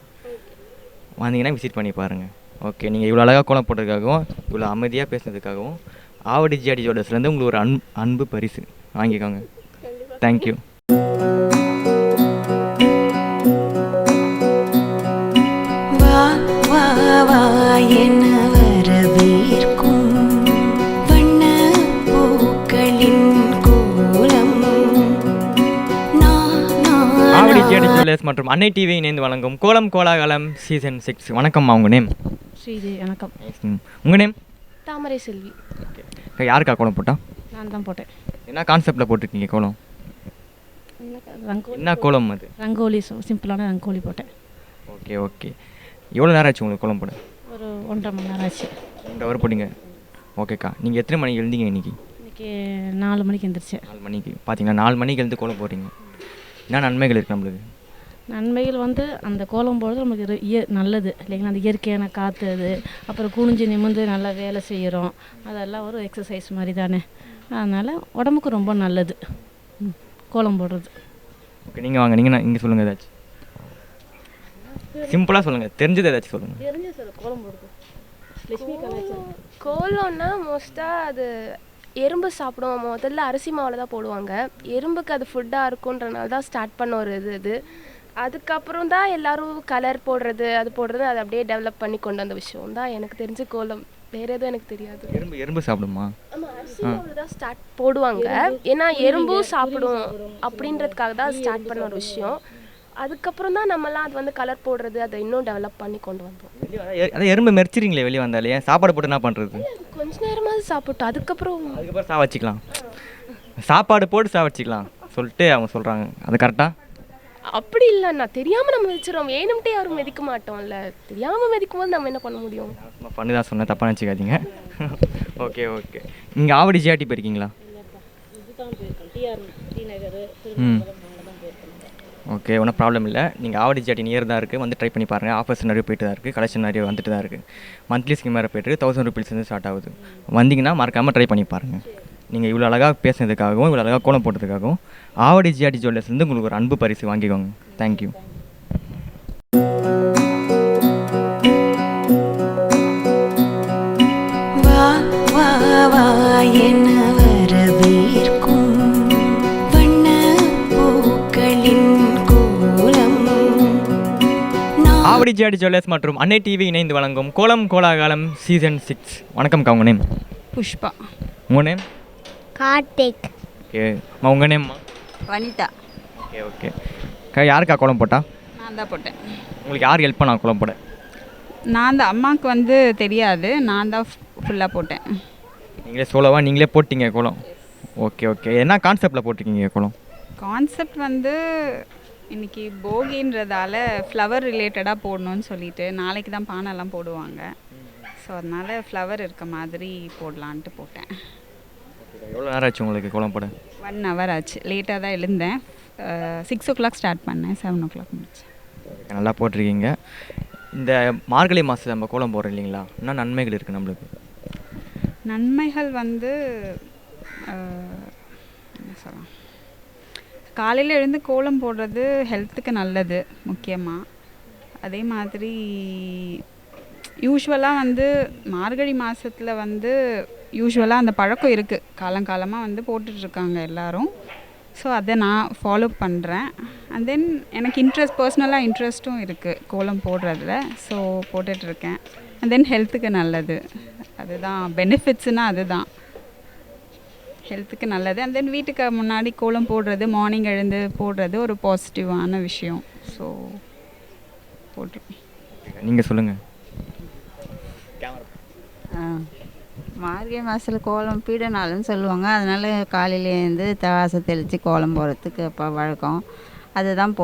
வந்தீங்கன்னா விசிட் பண்ணி பாருங்கள். ஓகே. நீங்கள் இவ்வளோ அழகாக கோலம் போட்டதுக்காகவும் இவ்வளோ அமைதியாக பேசுனதுக்காகவும் ஆவடி ஜிஆர்டி ஜுவல்லர்ஸ்லேருந்து உங்களுக்கு ஒரு அன்பு பரிசு வாங்கிக்கோங்க. தேங்க்யூ. ஆவடி ஜிஆர்டி ஜுவல்லர்ஸ் மற்றும் அன்னை டிவி இணைந்து வழங்கும் கோலம் கோலாகலம் சீசன் 6. வணக்கம்மா, உங்கள் நேம்? ஸ்ரீதேவி. வணக்கம். உங்கள் நேம்? தாமரை செல்வி. ஓகே. யாருக்கா கோலம் போட்டா? நான் தான் போட்டேன். என்ன கான்செப்டில் போட்டிருக்கீங்க கோலம்? என்ன கோலம் அது? ரங்கோலி, சிம்பிளான ரங்கோலி போட்டேன். Okay okay. எவ்வளோ நேரம் ஆச்சு உங்களுக்கு கோலம் போட? ஒரு 1.5 மணி நேரம் ஆச்சு. 2 ஹவர் போட்டிங்க. ஓகேக்கா. நீங்கள் எத்தனை மணிக்கு எழுந்தீங்க இன்றைக்கி? இன்றைக்கி 4 மணிக்கு எழுந்திரிச்சேன். 4 மணிக்கு. பார்த்தீங்கன்னா 4 மணிக்கு எழுந்து கோலம் போடுறீங்க. என்ன நன்மைகள் இருக்குது நம்மளுக்கு? நன்மைகள் வந்து அந்த கோலம் போடுறது நமக்கு நல்லது இல்லைங்களா, அந்த இயற்கையான காற்று அது, அப்புறம் குனிஞ்சு நிமிந்து நல்லா வேலை செய்கிறோம், அதெல்லாம் ஒரு எக்ஸசைஸ் மாதிரி தானே, அதனால் உடம்புக்கு ரொம்ப நல்லது கோலம் போடுறது. ஓகே. நீங்கள் வாங்க, நீங்கள் இங்கே சொல்லுங்கள் ஏதாச்சும் சிம்பிளாக சொல்லுங்கள், தெரிஞ்சது ஏதாச்சும் சொல்லுங்கள். தெரிஞ்சு சார் கோலம் போடுறது கோலம்னா மோஸ்ட்டாக அது எறும்பு சாப்பிடுவோம். முதல்ல அரிசி மாவில் தான் போடுவாங்க, எறும்புக்கு அது ஃபுட்டாக இருக்குன்றனால தான் ஸ்டார்ட் பண்ண ஒரு இது. அதுக்கப்புறம் தான் எல்லோரும் கலர் போடுறது அது போடுறது அது அப்படியே டெவலப் பண்ணி கொண்டு வந்த விஷயம் தான் எனக்கு தெரிஞ்சு கோலம். வேறு எதுவும் எனக்கு தெரியாது. எறும்பு சாப்பிடுமா? ஆமாம், அரிசி மாவில் தான் ஸ்டார்ட் போடுவாங்க, ஏன்னா எறும்பும் சாப்பிடும் அப்படின்றதுக்காக தான் ஸ்டார்ட் பண்ண ஒரு விஷயம். அதுக்கப்புறம் தான் நம்மலாம் அது வந்து கலர் போடுறது அதை இன்னும் டெவலப் பண்ணி கொண்டு வந்தோம். அதான் எறும்பு மெரிச்சிரிங்களே வெளியே வந்தாலே, சாப்பாடு போட்டு என்ன பண்ணுறது? கொஞ்ச நேரமாவது சாப்பிட்டோம், அதுக்கப்புறம் சாவச்சிக்கலாம், சாப்பாடு போட்டு சாவச்சிக்கலாம் சொல்லிட்டு அவங்க சொல்கிறாங்க. அது கரெக்டாக? அப்படி இல்லைண்ணா, தெரியாமல் நம்ம மிதிச்சிடறோம். வேணும்ட்டே யாரும் மிதிக்க மாட்டோம்ல. தெரியாமல் மிதிக்கும் போது நம்ம என்ன பண்ண முடியும்? பண்ணு தான் சொன்னேன், தப்பாக நினச்சிக்காதீங்க. Okay okay. நீங்கள் ஆவடி ஜிஆர்டி போயிருக்கீங்களா? ம் ஓகே, ஒன்றும் ப்ராப்ளம் இல்லை. நீங்கள் ஆவடி ஜிஆர்டி நியர் தான் இருக்குது, வந்து ட்ரை பண்ணி பாருங்கள். ஆஃபர்ஸ் நிறைய போயிட்டு தான் இருக்குது, கலெக்ஷன் நிறைய வந்துட்டு தான் இருக்குது. மந்த்லி ஸ்கீம் வேறு போய்ட்டு 1000 ருபீஸ்லேருந்து ஸ்டார்ட் ஆகுது. வந்தீங்கன்னா மறக்காமல் ட்ரை பண்ணி பாருங்கள். நீங்கள் இவ்வளோ அழகாக பேசுனதுக்காகவும் இவ்வளோ அழகாக கோலம் போட்டதுக்காகவும் ஆவடி ஜிஆர்டி ஜுவல்லர்ஸ்லேருந்து உங்களுக்கு ஒரு அன்பு பரிசு வாங்கிக்கோங்க. தேங்க்யூ. ஆவடி ஜிஆர்டி ஜுவல்லர்ஸ் மற்றும் அன்னை டிவி இணைந்து வழங்கும் கோலம் கோலாகலம் சீசன் 6. வணக்கம். உங்கள் நேம்? புஷ்பா. உங்கள் நேம்? கார்த்திக். ஓகே. உங்கள் நேம்மா? வனிதா. Okay okay. யாருக்கா கோலம் போட்டா? நான் தான் போட்டேன். உங்களுக்கு யார் ஹெல்ப் பண்ணா கோலம் போட? நான் தான். அம்மாவுக்கு வந்து தெரியாது, நான் தான் ஃபுல்லாக போட்டேன். நீங்களே சோலோவா நீங்களே போட்டிங்க கோலம்? Okay okay. என்ன கான்செப்டில் போட்டிருக்கீங்க கோலம்? கான்செப்ட் வந்து இன்றைக்கி போகின்றதால ஃப்ளவர் ரிலேட்டடாக போடணும்னு சொல்லிட்டு, நாளைக்கு தான் பானைலாம் போடுவாங்க. ஸோ அதனால் ஃப்ளவர் இருக்க மாதிரி போடலான்ட்டு போட்டேன். எவ்வளோ நேரம் ஆச்சு உங்களுக்கு கோலம் போட? 1 hour ஆச்சு. லேட்டாக தான் எழுந்தேன். 6 o'clock ஸ்டார்ட் பண்ணேன், 7 o'clock முடிச்சேன். நல்லா போட்டிருக்கீங்க. இந்த மார்கழி மாதம் நம்ம கோலம் போடுறோம் இல்லைங்களா, என்ன நன்மைகள் இருக்குது நம்மளுக்கு? நன்மைகள் வந்து என்ன சொல்லலாம், காலையில் எழுந்து கோலம் போடுறது ஹெல்த்துக்கு நல்லது முக்கியமாக. அதே மாதிரி யூஸ்வலாக வந்து மார்கழி மாதத்தில் வந்து யூஸ்வலாக அந்த பழக்கம் இருக்குது, காலங்காலமாக வந்து போட்டுட்ருக்காங்க எல்லோரும். ஸோ அதை நான் ஃபாலோ பண்ணுறேன். அண்ட் தென் எனக்கு பர்சனலாக இன்ட்ரெஸ்ட்டும் இருக்குது கோலம் போடுறதுல. ஸோ போட்டுட்ருக்கேன். அண்ட் தென் ஹெல்த்துக்கு நல்லது, அதுதான் பெனிஃபிட்ஸ்னால் அதுதான் ஹெல்த்துக்கு நல்லது. அண்ட் தென் வீட்டுக்கு முன்னாடி கோலம் போடுறது, மார்னிங் எழுந்து போடுறது ஒரு பாசிட்டிவான விஷயம். ஸோ போட்டிருக்கேன். நீங்கள் சொல்லுங்கள். மார்கழி மாதத்தில் கோலம் பீட நாள்னு சொல்லுவாங்க. அதனால் காலையிலேருந்து வாசல் தெளித்து கோலம் போடுறதுக்கு இப்போ வழக்கம். அதுதான்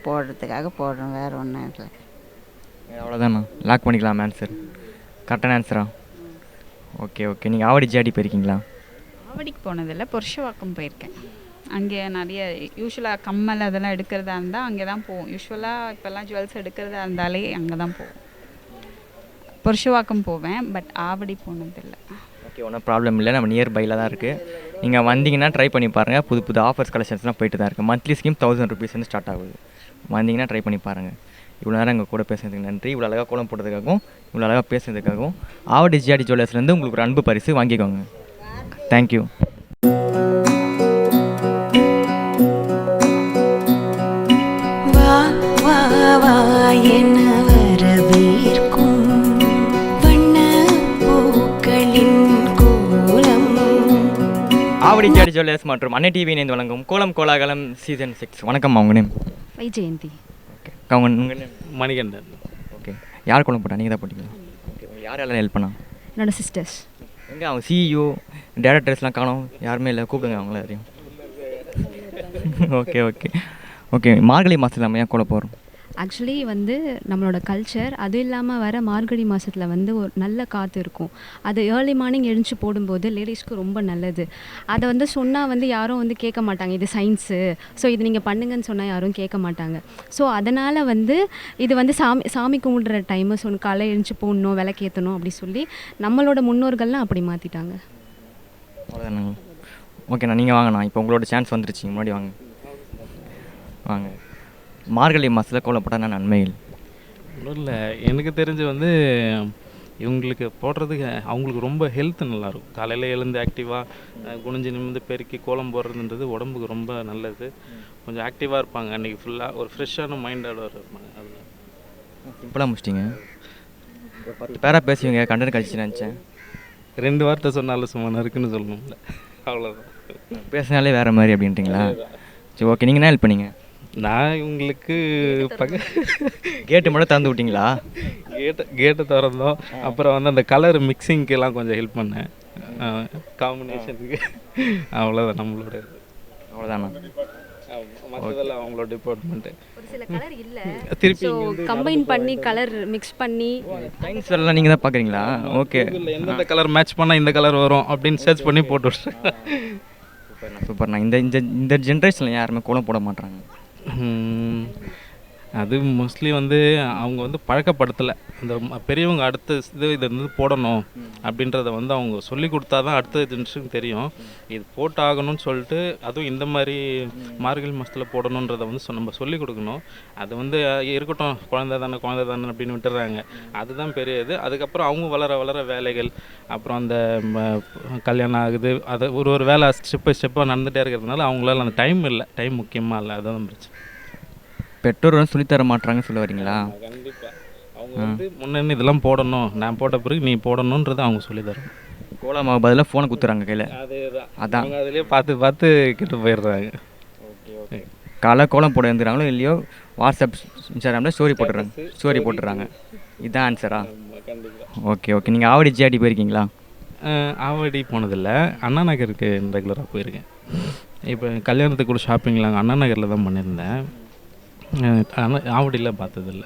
போடுறதுக்காக போடுறோம், வேறு ஒன்றும் இல்லை. அவ்வளோதாண்ணா, லாக் பண்ணிக்கலாம் ஆன்சர். கரெக்டான ஆன்சரா? Okay okay. நீங்கள் ஆவடி ஜிஆர்டி போயிருக்கீங்களா? ஆவடிக்கு போனதில்லை, புருஷவாக்கம் போயிருக்கேன். அங்கே நிறைய யூஸ்வலாக கம்மல் அதெல்லாம் எடுக்கிறதா இருந்தால் அங்கே தான் போவோம். யூஸ்வலாக இப்போல்லாம் ஜுவல்ஸ் எடுக்கிறதா இருந்தாலே அங்கே தான் போவோம். புருஷவாக்கம் போவேன், பட் ஆவடி போனதில்லை. ஓகே, ஒன்றும் ப்ராப்ளம் இல்லை. நம்ம நியர் பையில் தான் இருக்குது. நீங்கள் வந்தீங்கன்னா ட்ரை பண்ணி பாருங்கள். புது புது ஆஃபர்ஸ் கலெக்ஷன்ஸ்லாம் போயிட்டு தான் இருக்குது. மந்த்லி ஸ்கீம் 1000 ருபீஸ்லேருந்து ஸ்டார்ட் ஆகுது. வந்தீங்கன்னா ட்ரை பண்ணி பாருங்கள். இவ்வளோ நேரம் எங்கள் கூட பேசுனதுக்கு நன்றி. இவ்வளோ அழகாக கோலம் போட்டதுக்காகவும் இவ்வளோ அழகாக பேசுனதுக்காகவும் ஆவடி ஜிஆர்டி ஜுவல்லர்ஸ்லேருந்து உங்களுக்கு ஒரு அன்பு பரிசு வாங்கிக்கோங்க. தேங்க்யூ. ஆவடி ஜிஆர்டி ஜுவல்லர்ஸ் மற்றும் அன்னை டிவி இணைந்து வழங்கும் கோலம் கோலாகலம் சீசன் 6. வணக்கம். அவங்க நேம்? ஜெயந்தி. ஓகே. உங்கள் நேம்? மணிகண்டன். ஓகே. யார் கோலம் போட்டா? நீங்கள் தான் போட்டிங்களா? ஓகே. யார் யாரெல்லாம் ஹெல்ப் பண்ணா? என்னோட சிஸ்டர்ஸ். எங்கே அவங்க சிஇஓ டேரக்டர்ஸ்லாம் காணோம், யாருமே இல்லை, கூப்பிடுங்க அவங்கள யாரையும். Okay okay okay. மார்கழி மாதத்தில் நம்ம ஏன் கோலம் போடுறோம்? ஆக்சுவலி வந்து நம்மளோட கல்ச்சர், அது இல்லாமல் வர மார்கழி மாதத்தில் வந்து ஒரு நல்ல காற்று இருக்கும். அது ஏர்லி மார்னிங் எழுந்துச்சு போடும்போது லேடிஸ்க்கு ரொம்ப நல்லது. அதை வந்து சொன்னால் வந்து யாரும் வந்து கேட்க மாட்டாங்க, இது சயின்ஸு, ஸோ இது நீங்கள் பண்ணுங்கன்னு சொன்னால் யாரும் கேட்க மாட்டாங்க. ஸோ அதனால் வந்து இது வந்து சாமி கும்பிடுற டைமு, ஸோ காலை எழுந்துச்சு போடணும், விளக்கேற்றணும் அப்படி சொல்லி நம்மளோட முன்னோர்கள்லாம் அப்படி மாற்றிட்டாங்க. அவ்வளோதானுங்க. ஓகேண்ணா, நீங்கள் வாங்கண்ணா. இப்போ உங்களோட சான்ஸ் வந்துருச்சு, முன்னாடி வாங்க வாங்க. மார்கழி மாதத்தில் கோலம் போட்டால் என்ன நன்மைகள்? ஒன்றும் இல்லை, எனக்கு தெரிஞ்சு வந்து இவங்களுக்கு போடுறதுக்கு அவங்களுக்கு ரொம்ப ஹெல்த் நல்லாயிருக்கும். காலையில் எழுந்து ஆக்டிவாக குனிஞ்சு நிமிந்து பெருக்கி கோலம் போடுறதுன்றது உடம்புக்கு ரொம்ப நல்லது. கொஞ்சம் ஆக்டிவாக இருப்பாங்க அன்றைக்கி ஃபுல்லாக, ஒரு ஃப்ரெஷ்ஷான மைண்டோட இருப்பாங்க. அதில் சிம்பிளாக முடிச்சிட்டிங்க. 10 பேராக பேசுவீங்க, கண்டென்ட் கழிச்சு நினச்சேன். 2 வார்த்தை சொன்னாலும் சும்மா இருக்குன்னு சொல்லணும்ல, அவ்வளோதான். பேசினாலே வேறு மாதிரி அப்படின்ட்டிங்களா? சரி ஓகே. நீங்கள் என்ன ஹெல்ப் பண்ணீங்க? நான் இவங்களுக்கு கேட்டு மட்டும் திறந்து விட்டிங்களா? கேட்டை திறந்தோம். அப்புறம் வந்து அந்த கலர் மிக்சிங்க்கெல்லாம் கொஞ்சம் ஹெல்ப் பண்ணேன், காம்பினேஷனுக்கு. அவ்வளோதான் நம்மளோட. அவ்வளோதாண்ணா. மற்றதெல்லாம் அவங்களோட டிபார்ட்மெண்ட்டு. ஒரு சில கலர் இல்லை, திருப்பி ஸோ கம்பைன் பண்ணி கலர் மிக்ஸ் பண்ணி டைம்ஸ் எல்லாம் நீங்கள் தான் பார்க்குறீங்களா? ஓகே, எந்தெந்த கலர் மேட்ச் பண்ணால் இந்த கலர் வரும் அப்படின்னு சர்ச் பண்ணி போட்டு விட்றேன். சூப்பர்ண்ணா. இந்த இந்த இந்த ஜென்ரேஷனில் யாருமே கோலம் போட மாட்டாங்க. அது மோஸ்ட்லி வந்து அவங்க வந்து பழக்கப்படுத்தலை. இந்த பெரியவங்க அடுத்த இதை வந்து போடணும் அப்படின்றத வந்து அவங்க சொல்லி கொடுத்தா தான் அடுத்த ஜென்ரேஷனுக்கு தெரியும். இது போட்டு ஆகணும்னு சொல்லிட்டு, அதுவும் இந்த மாதிரி மார்கழி மாதத்தில் போடணுன்றதை வந்து நம்ம சொல்லிக் கொடுக்கணும். அது வந்து இருக்கட்டும், குழந்தை தானே அப்படின்னு விட்டுறாங்க. அதுதான் பெரிய இது. அதுக்கப்புறம் அவங்க வளர வளர வேலைகள், அப்புறம் அந்த கல்யாணம் ஆகுது, அதை ஒரு வேலை ஸ்டெப் பை ஸ்டெப்பாக நடந்துகிட்டே இருக்கிறதுனால அவங்களால அந்த டைம் இல்லை. டைம் முக்கியமாக இல்லை, அதுதான் பிரச்சனை. பெற்றோர் வந்து சொல்லித்தர மாட்டாங்கன்னு சொல்ல வரீங்களா? கண்டிப்பாக அவங்க வந்து முன்னே இதெல்லாம் போடணும், நான் போட்ட பிறகு நீ போடணுன்றதை அவங்க சொல்லி தரணும். கோலமாக பதிலாக ஃபோனை குத்துறாங்க கையில். அதான் அவங்க அதிலே பார்த்து கிட்ட போயிடுறாங்க. காலை கோலம் போட எழுந்துறாங்களோ இல்லையோ, வாட்ஸ்அப் இன்ஸ்டாகிராமில் ஸ்டோரி போட்டுறாங்க. இதுதான் ஆன்சரா? Okay okay. நீங்கள் ஆவடி ஜிஆர்டி போயிருக்கீங்களா? ஆவடி போனதில்லை, அண்ணா நகருக்கு ரெகுலராக போயிருக்கேன். இப்போ கல்யாணத்துக்கு கூட ஷாப்பிங்லாம் அண்ணா நகரில் தான் பண்ணியிருந்தேன். ஆவடியில் பார்த்ததில்ல.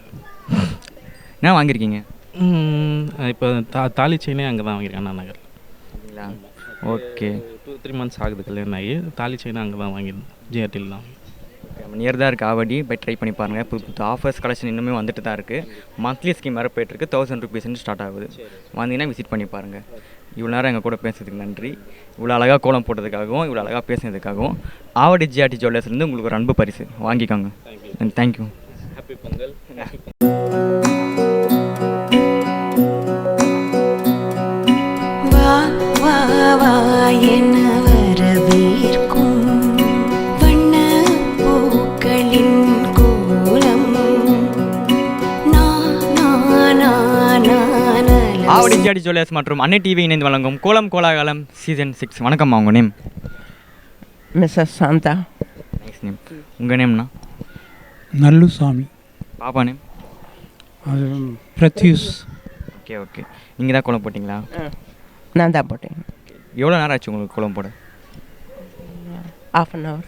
என்ன வாங்கியிருக்கீங்க? இப்போ தாலி செயினே அங்கே தான் வாங்கியிருக்கேன், அண்ணா நகரில். ஓகே. 2-3 months ஆகுது கல்யாணம் ஆகி. தாலி செயினே அங்கே தான் வாங்கியிருந்தேன், ஜிஆர்டியில் தான். நியர் தான் இருக்குது ஆவடி, போய் ட்ரை பண்ணி பாருங்கள். புது ஆஃபர்ஸ் கலெக்ஷன் இன்னுமே வந்துட்டு தான் இருக்குது. மந்த்லி ஸ்கீம் வேறு போய்ட்டுருக்கு. 1000 rupees ஸ்டார்ட் ஆகுது. வந்தீங்கன்னா விசிட் பண்ணி பாருங்கள். இவ்வளோ நேரம் எங்கள் கூட பேசுறதுக்கு நன்றி. இவ்வளோ அழகாக கோலம் போட்டதுக்காகவும் இவ்வளோ அழகாக பேசுனதுக்காகவும் ஆவடி ஜிஆர்டி ஜுவல்லர்ஸ்லேருந்து உங்களுக்கு ஒரு அன்பு பரிசு வாங்கிக்கோங்க. Thank you. Happy Pongal. Avadi GRT jewellers மற்றும் அன்னை டிவி இணைந்து வழங்கும் கோலம் கோலாகலம் சீசன் 6. வணக்கம்மா, உங்கள் name? Mrs Shanta. Nice name. உங்கள் நேம்னா? நல்லுசாமி. பாப்பா நேம்? அது பிரத்யூஸ். Okay okay. நீங்கள் தான் கோலம் போட்டிங்களா? நான் தான் போட்டேன். எவ்வளோ நேரம் ஆச்சு உங்களுக்கு கோலம் போட? half an hour.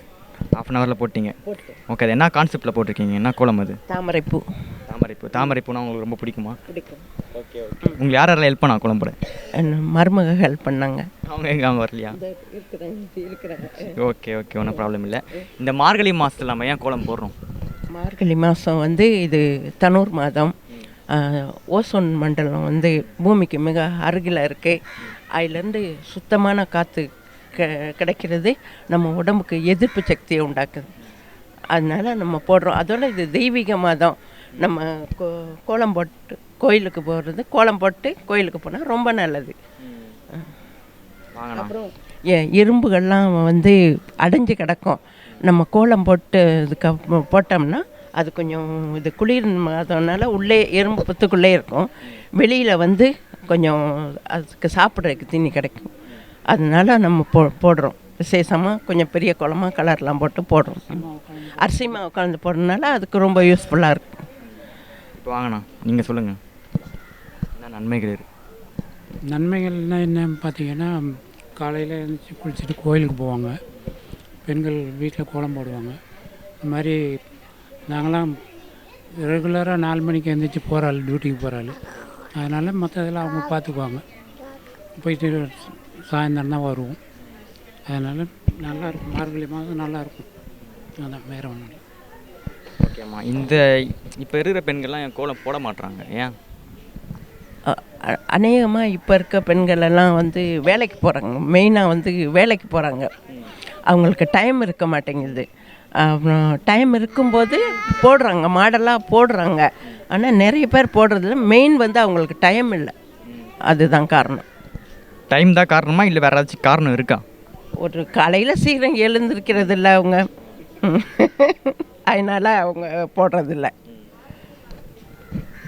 half an hourல போட்டிங்க. ஓகே. அது என்ன கான்செப்டில் போட்டிருக்கீங்க? என்ன கோலம் அது? தாமரைப்பூ. தாமரைப்பூனா உங்களுக்கு ரொம்ப பிடிக்குமா? பிடிக்கும். Okay okay. உங்களுக்கு யாரெல்லாம் ஹெல்ப் பண்ணா கோலம் போட? மருமக ஹெல்ப் பண்ணாங்க. அவங்க வரலையா? ஓகே ஓகே, ஒன்றும் ப்ராப்ளம் இல்லை. இந்த மார்கழி மாதத்தில் நம்ம ஏன் கோலம் போடுறோம்? மார்கழி மாதம் வந்து இது தனூர் மாதம். ஓசோன் மண்டலம் வந்து பூமிக்கு மிக அருகில் இருக்குது. அதிலேருந்து சுத்தமான காற்று கிடைக்கிறது நம்ம உடம்புக்கு எதிர்ப்பு சக்தியை உண்டாக்குது. அதனால் நம்ம போடுறோம். அதோட இது தெய்வீக மாதம். நம்ம கோலம் போட்டு கோயிலுக்கு போகிறது, கோலம் போட்டு கோயிலுக்கு போனால் ரொம்ப நல்லது. அப்புறம் இரும்புகள்லாம் வந்து அடைஞ்சு கிடக்கும். நம்ம கோலம் போட்டு இதுக்கு போட்டோம்னா அது கொஞ்சம் இது குளிர் மாதம்னால உள்ளே எறும்பு புத்துக்குள்ளே இருக்கும். வெளியில் வந்து கொஞ்சம் அதுக்கு சாப்பிட்றதுக்கு தீனி கிடைக்கும். அதனால நம்ம போடுறோம். விசேஷமாக கொஞ்சம் பெரிய குளமாக கலர்லாம் போட்டு போடுறோம். அரிசி மாவு கலந்து போடுறதுனால அதுக்கு ரொம்ப யூஸ்ஃபுல்லாக இருக்கும். இப்போ வாங்கண்ணா, நீங்கள் சொல்லுங்கள், என்ன நன்மைகள் இருக்குது? நன்மைகள்னால் என்னன்னு பார்த்தீங்கன்னா, காலையில் எழுந்திரிச்சி குளிச்சுட்டு கோயிலுக்கு போவாங்க. பெண்கள் வீட்டில் கோலம் போடுவாங்க. இந்த மாதிரி நாங்களாம் ரெகுலராக 4 மணிக்கு எழுந்திரிச்சி போகிறாள், டியூட்டிக்கு போகிறாள். அதனால் மற்றதெல்லாம் அவங்க பார்த்துக்குவாங்க. போயிட்டு சாயந்தரம் தான் வருவோம். அதனால் நல்லாயிருக்கும். மார்கழி மாதம் நல்லாயிருக்கும். அதான், வேறு ஒன்றும் இல்லை. ஓகேம்மா. இந்த இப்போ இருக்கிற பெண்கள்லாம் என் கோலம் போட மாட்டுறாங்க, ஏன்? அநேகமாக இப்போ இருக்க பெண்கள் எல்லாம் வந்து வேலைக்கு போகிறாங்க. மெயினாக வந்து வேலைக்கு போகிறாங்க. அவங்களுக்கு டைம் இருக்க மாட்டேங்குது. அப்புறம் டைம் இருக்கும்போது போடுறாங்க, மாடலாக போடுறாங்க. ஆனால் நிறைய பேர் போடுறதில்ல. மெயின் வந்து அவங்களுக்கு டைம் இல்லை, அதுதான் காரணம். டைம் தான் காரணமா இல்லை வேறு ஏதாச்சும் காரணம் இருக்கா? ஒரு காலையில் சீக்கிரம் எழுந்திருக்கிறது இல்லை அவங்க, அதனால் அவங்க போடுறதில்ல.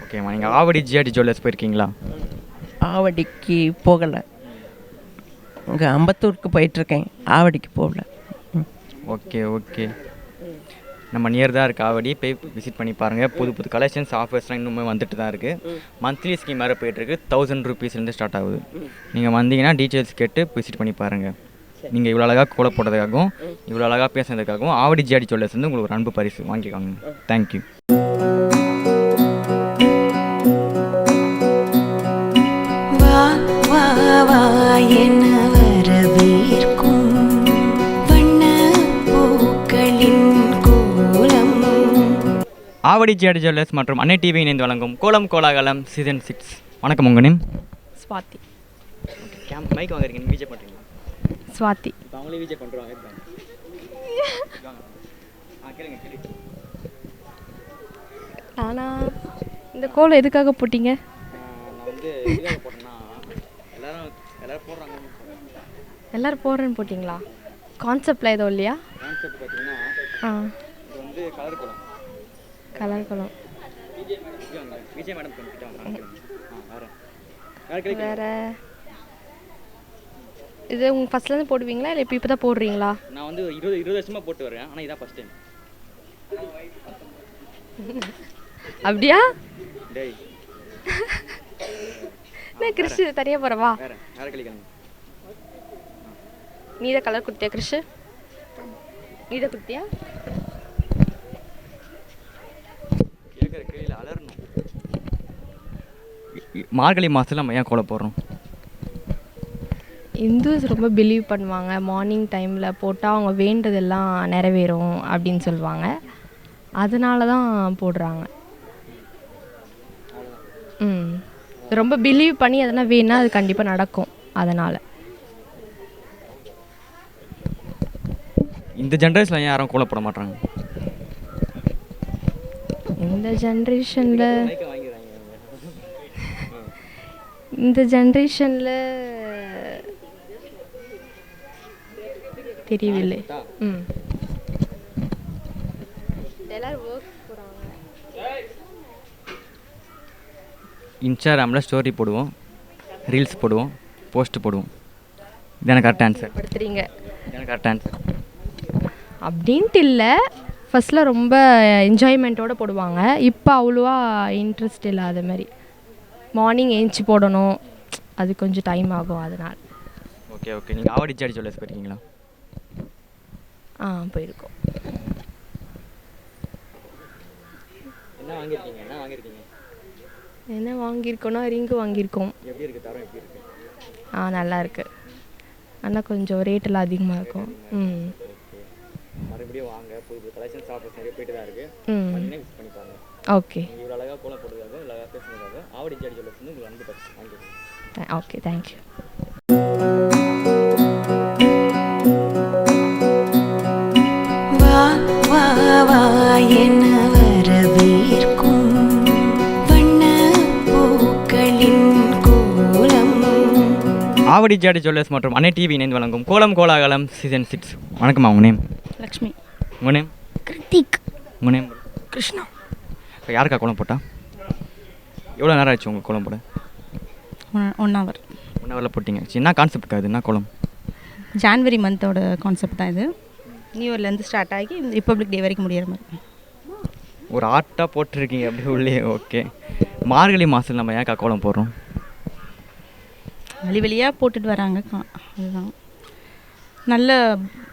ஓகேம்மா. நீங்கள் ஆவடி ஜிஆர்டி ஜுவல்லர்ஸ் போயிருக்கீங்களா? ஆவடிக்கு போகலை. இங்கே அம்பத்தூருக்கு போயிட்டுருக்கேன், ஆவடிக்கு போகல. Okay okay. நம்ம நியர் தான் இருக்குது ஆவடி, போய் விசிட் பண்ணி பாருங்கள். புது புது கலெக்ஷன்ஸ் ஆஃபர்ஸ்லாம் இன்னுமே வந்துட்டு தான் இருக்குது. மந்த்லி ஸ்கீம் வேறு போயிட்டுருக்கு. 1000 rupeesலேருந்து ஸ்டார்ட் ஆகுது. நீங்கள் வந்தீங்கன்னா டீட்டெயில்ஸ் கேட்டு விசிட் பண்ணி பாருங்கள். நீங்கள் இவ்வளோ அழகாக கோலம் போட்டதுக்காகவும் இவ்வளோ அழகாக பேசுனதுக்காகவும் ஆவடி ஜிஆர்டி ஜுவல்லர்ஸ் வந்து உங்களுக்கு ஒரு அன்பு பரிசு வாங்கிக்கோங்க. தேங்க்யூ. ஆவடி ஜிஆர்டி ஜுவல்லர்ஸ் மற்றும் அன்னை டிவி இணைந்து வழங்கும் கோலம் கோலாகலம் சீசன் 6. வணக்கம், உங்கள் நேம்? ஸ்வாதி. மைக் வாங்குறீங்க, நீங்கள் விஜய் பண்ணுறீங்க? ஸ்வாதி. இப்போ அவங்களே விஜய் பண்ணுறாங்க. நானா இந்த கோலம் எதுக்காக போட்டீங்க? நான் வந்து எதுக்காக போட்டேன்னா எல்லாரும் போடுறாங்க. எல்லோரும் போடுறேன்னு போட்டிங்களா? கான்செப்டில் எதுவும் இல்லையா? கான்செப்ட் பார்த்தீங்கன்னா இது வந்து கலர் கோலம். கலர் கோலம். விஜய் மேடம் வேறு இது உங்கள் ஃபஸ்ட்லேருந்து போடுவீங்களா இல்லை இப்போ தான் போடுறீங்களா? நான் வந்து 20 வருஷமாக போட்டு வரேன், ஆனால் இதான் ஃபஸ்ட் டைம். அப்படியா? டேய் நான் கிறிஷ் தனியாக போகிறவா? வேறு கழிக்கணும். நீ தான் கலர் கொடுத்தியா கிறிஷ்? நீ தான் கொடுத்தியா? கேட்குற கேள்வியில் அலறணும். மார்கழி மாதத்தில் நம்ம ஏன் கோலம் போடுறோம்? இந்துஸ் ரொம்ப பிலீவ் பண்ணுவாங்க, மார்னிங் டைமில் போட்டால் அவங்க வேண்டதெல்லாம் நிறைவேறும் அப்படின்னு சொல்லுவாங்க. அதனால தான் போடுறாங்க. ரொம்ப பிலீவ் பண்ணி அதெல்லாம் வேணால் அது கண்டிப்பாக நடக்கும். அதனால் இந்த ஜென்ரேஷனில் யாரும் கோலம் போட மாட்டாங்க. இந்த ஜென்ரேஷனில் தெரியவில்லை. எல்லாரும் ஒர்க் போகிறாங்க. இன்ஸ்டாகிராமில் ஸ்டோரி போடுவோம், ரீல்ஸ் போடுவோம், போஸ்ட் போடுவோம். இதான கரெக்ட் ஆன்சர்? படுத்துறீங்க. இதான கரெக்ட் ஆன்சர்? அப்படின்ட்டு இல்லை, ஃபஸ்ட்டில் ரொம்ப என்ஜாய்மெண்ட்டோடு போடுவாங்க. இப்போ அவ்வளோவா இன்ட்ரெஸ்ட் இல்லை. அது மாதிரி மார்னிங் ஏஞ்சி போடணும், அது கொஞ்சம் டைம் ஆகும். அதனால் ஓகே. நீங்கள் ஆவடி ஜிஆர்டி ஜுவல்லர்ஸ் போயிருக்கீங்களா? போயிருக்கோம். என்ன வாங்கியிருக்கோன்னா ரிங்கு வாங்கியிருக்கோம். எப்படி இருக்குது? தரம் எப்படி இருக்குது? நல்லா இருக்குது. ஆனால் கொஞ்சம் ரேட்டெல்லாம் அதிகமாக இருக்கும். மறுபடியும் வாங்க, புது கலெக்ஷன்ஸ் ஆஃபர்ஸ் நிறைய போயிட்டு தான் இருக்குது. விசிட் பண்ணி பாருங்க. ஓகே. இவ்வளோ அழகாக கோலம் போடுறதுக்காக, இவ்வளோ அழகாக பேசுனதுக்காக ஆவடி ஜிஆர்டி ஜுவல்லர்ஸ் வந்து உங்களுக்கு அன்பு பரிசு வாங்கிக்கோங்க. Okay, thank you. Avadi GRT jewellers மற்றும் அன்னை டிவி இணைந்து வழங்கும் கோலம் கோலாகலம் சீசன் 6. வணக்கம்மா, உங்கள் நேம்? லக்ஷ்மி. உங்கள் நேம்? கிருத்திக். உங்கள் நேம்? கிருஷ்ணா. இப்போ யாருக்கா கோலம் போட்டா? எவ்வளோ நேரம் ஆச்சு உங்களுக்கு கோலம் போட? 1 hour. 1 hourல போட்டிங்க. என்ன கான்செப்ட்க்கா இது? என்ன கோலம்? ஜான்வரி மந்தோட கான்செப்ட் தான் இது. நியூ இயர்லேருந்து ஸ்டார்ட் ஆகி ரிப்பப்ளிக் டே வரைக்கும் முடியிற மாதிரி ஒரு ஆர்ட்டாக போட்டிருக்கீங்க அப்படியே உள்ளே. ஓகே. மார்கழி மாதத்தில் நம்ம ஏன் கோலம் போடுறோம்? வெளியாக போட்டுட்டு வராங்க. அதுதான் நல்ல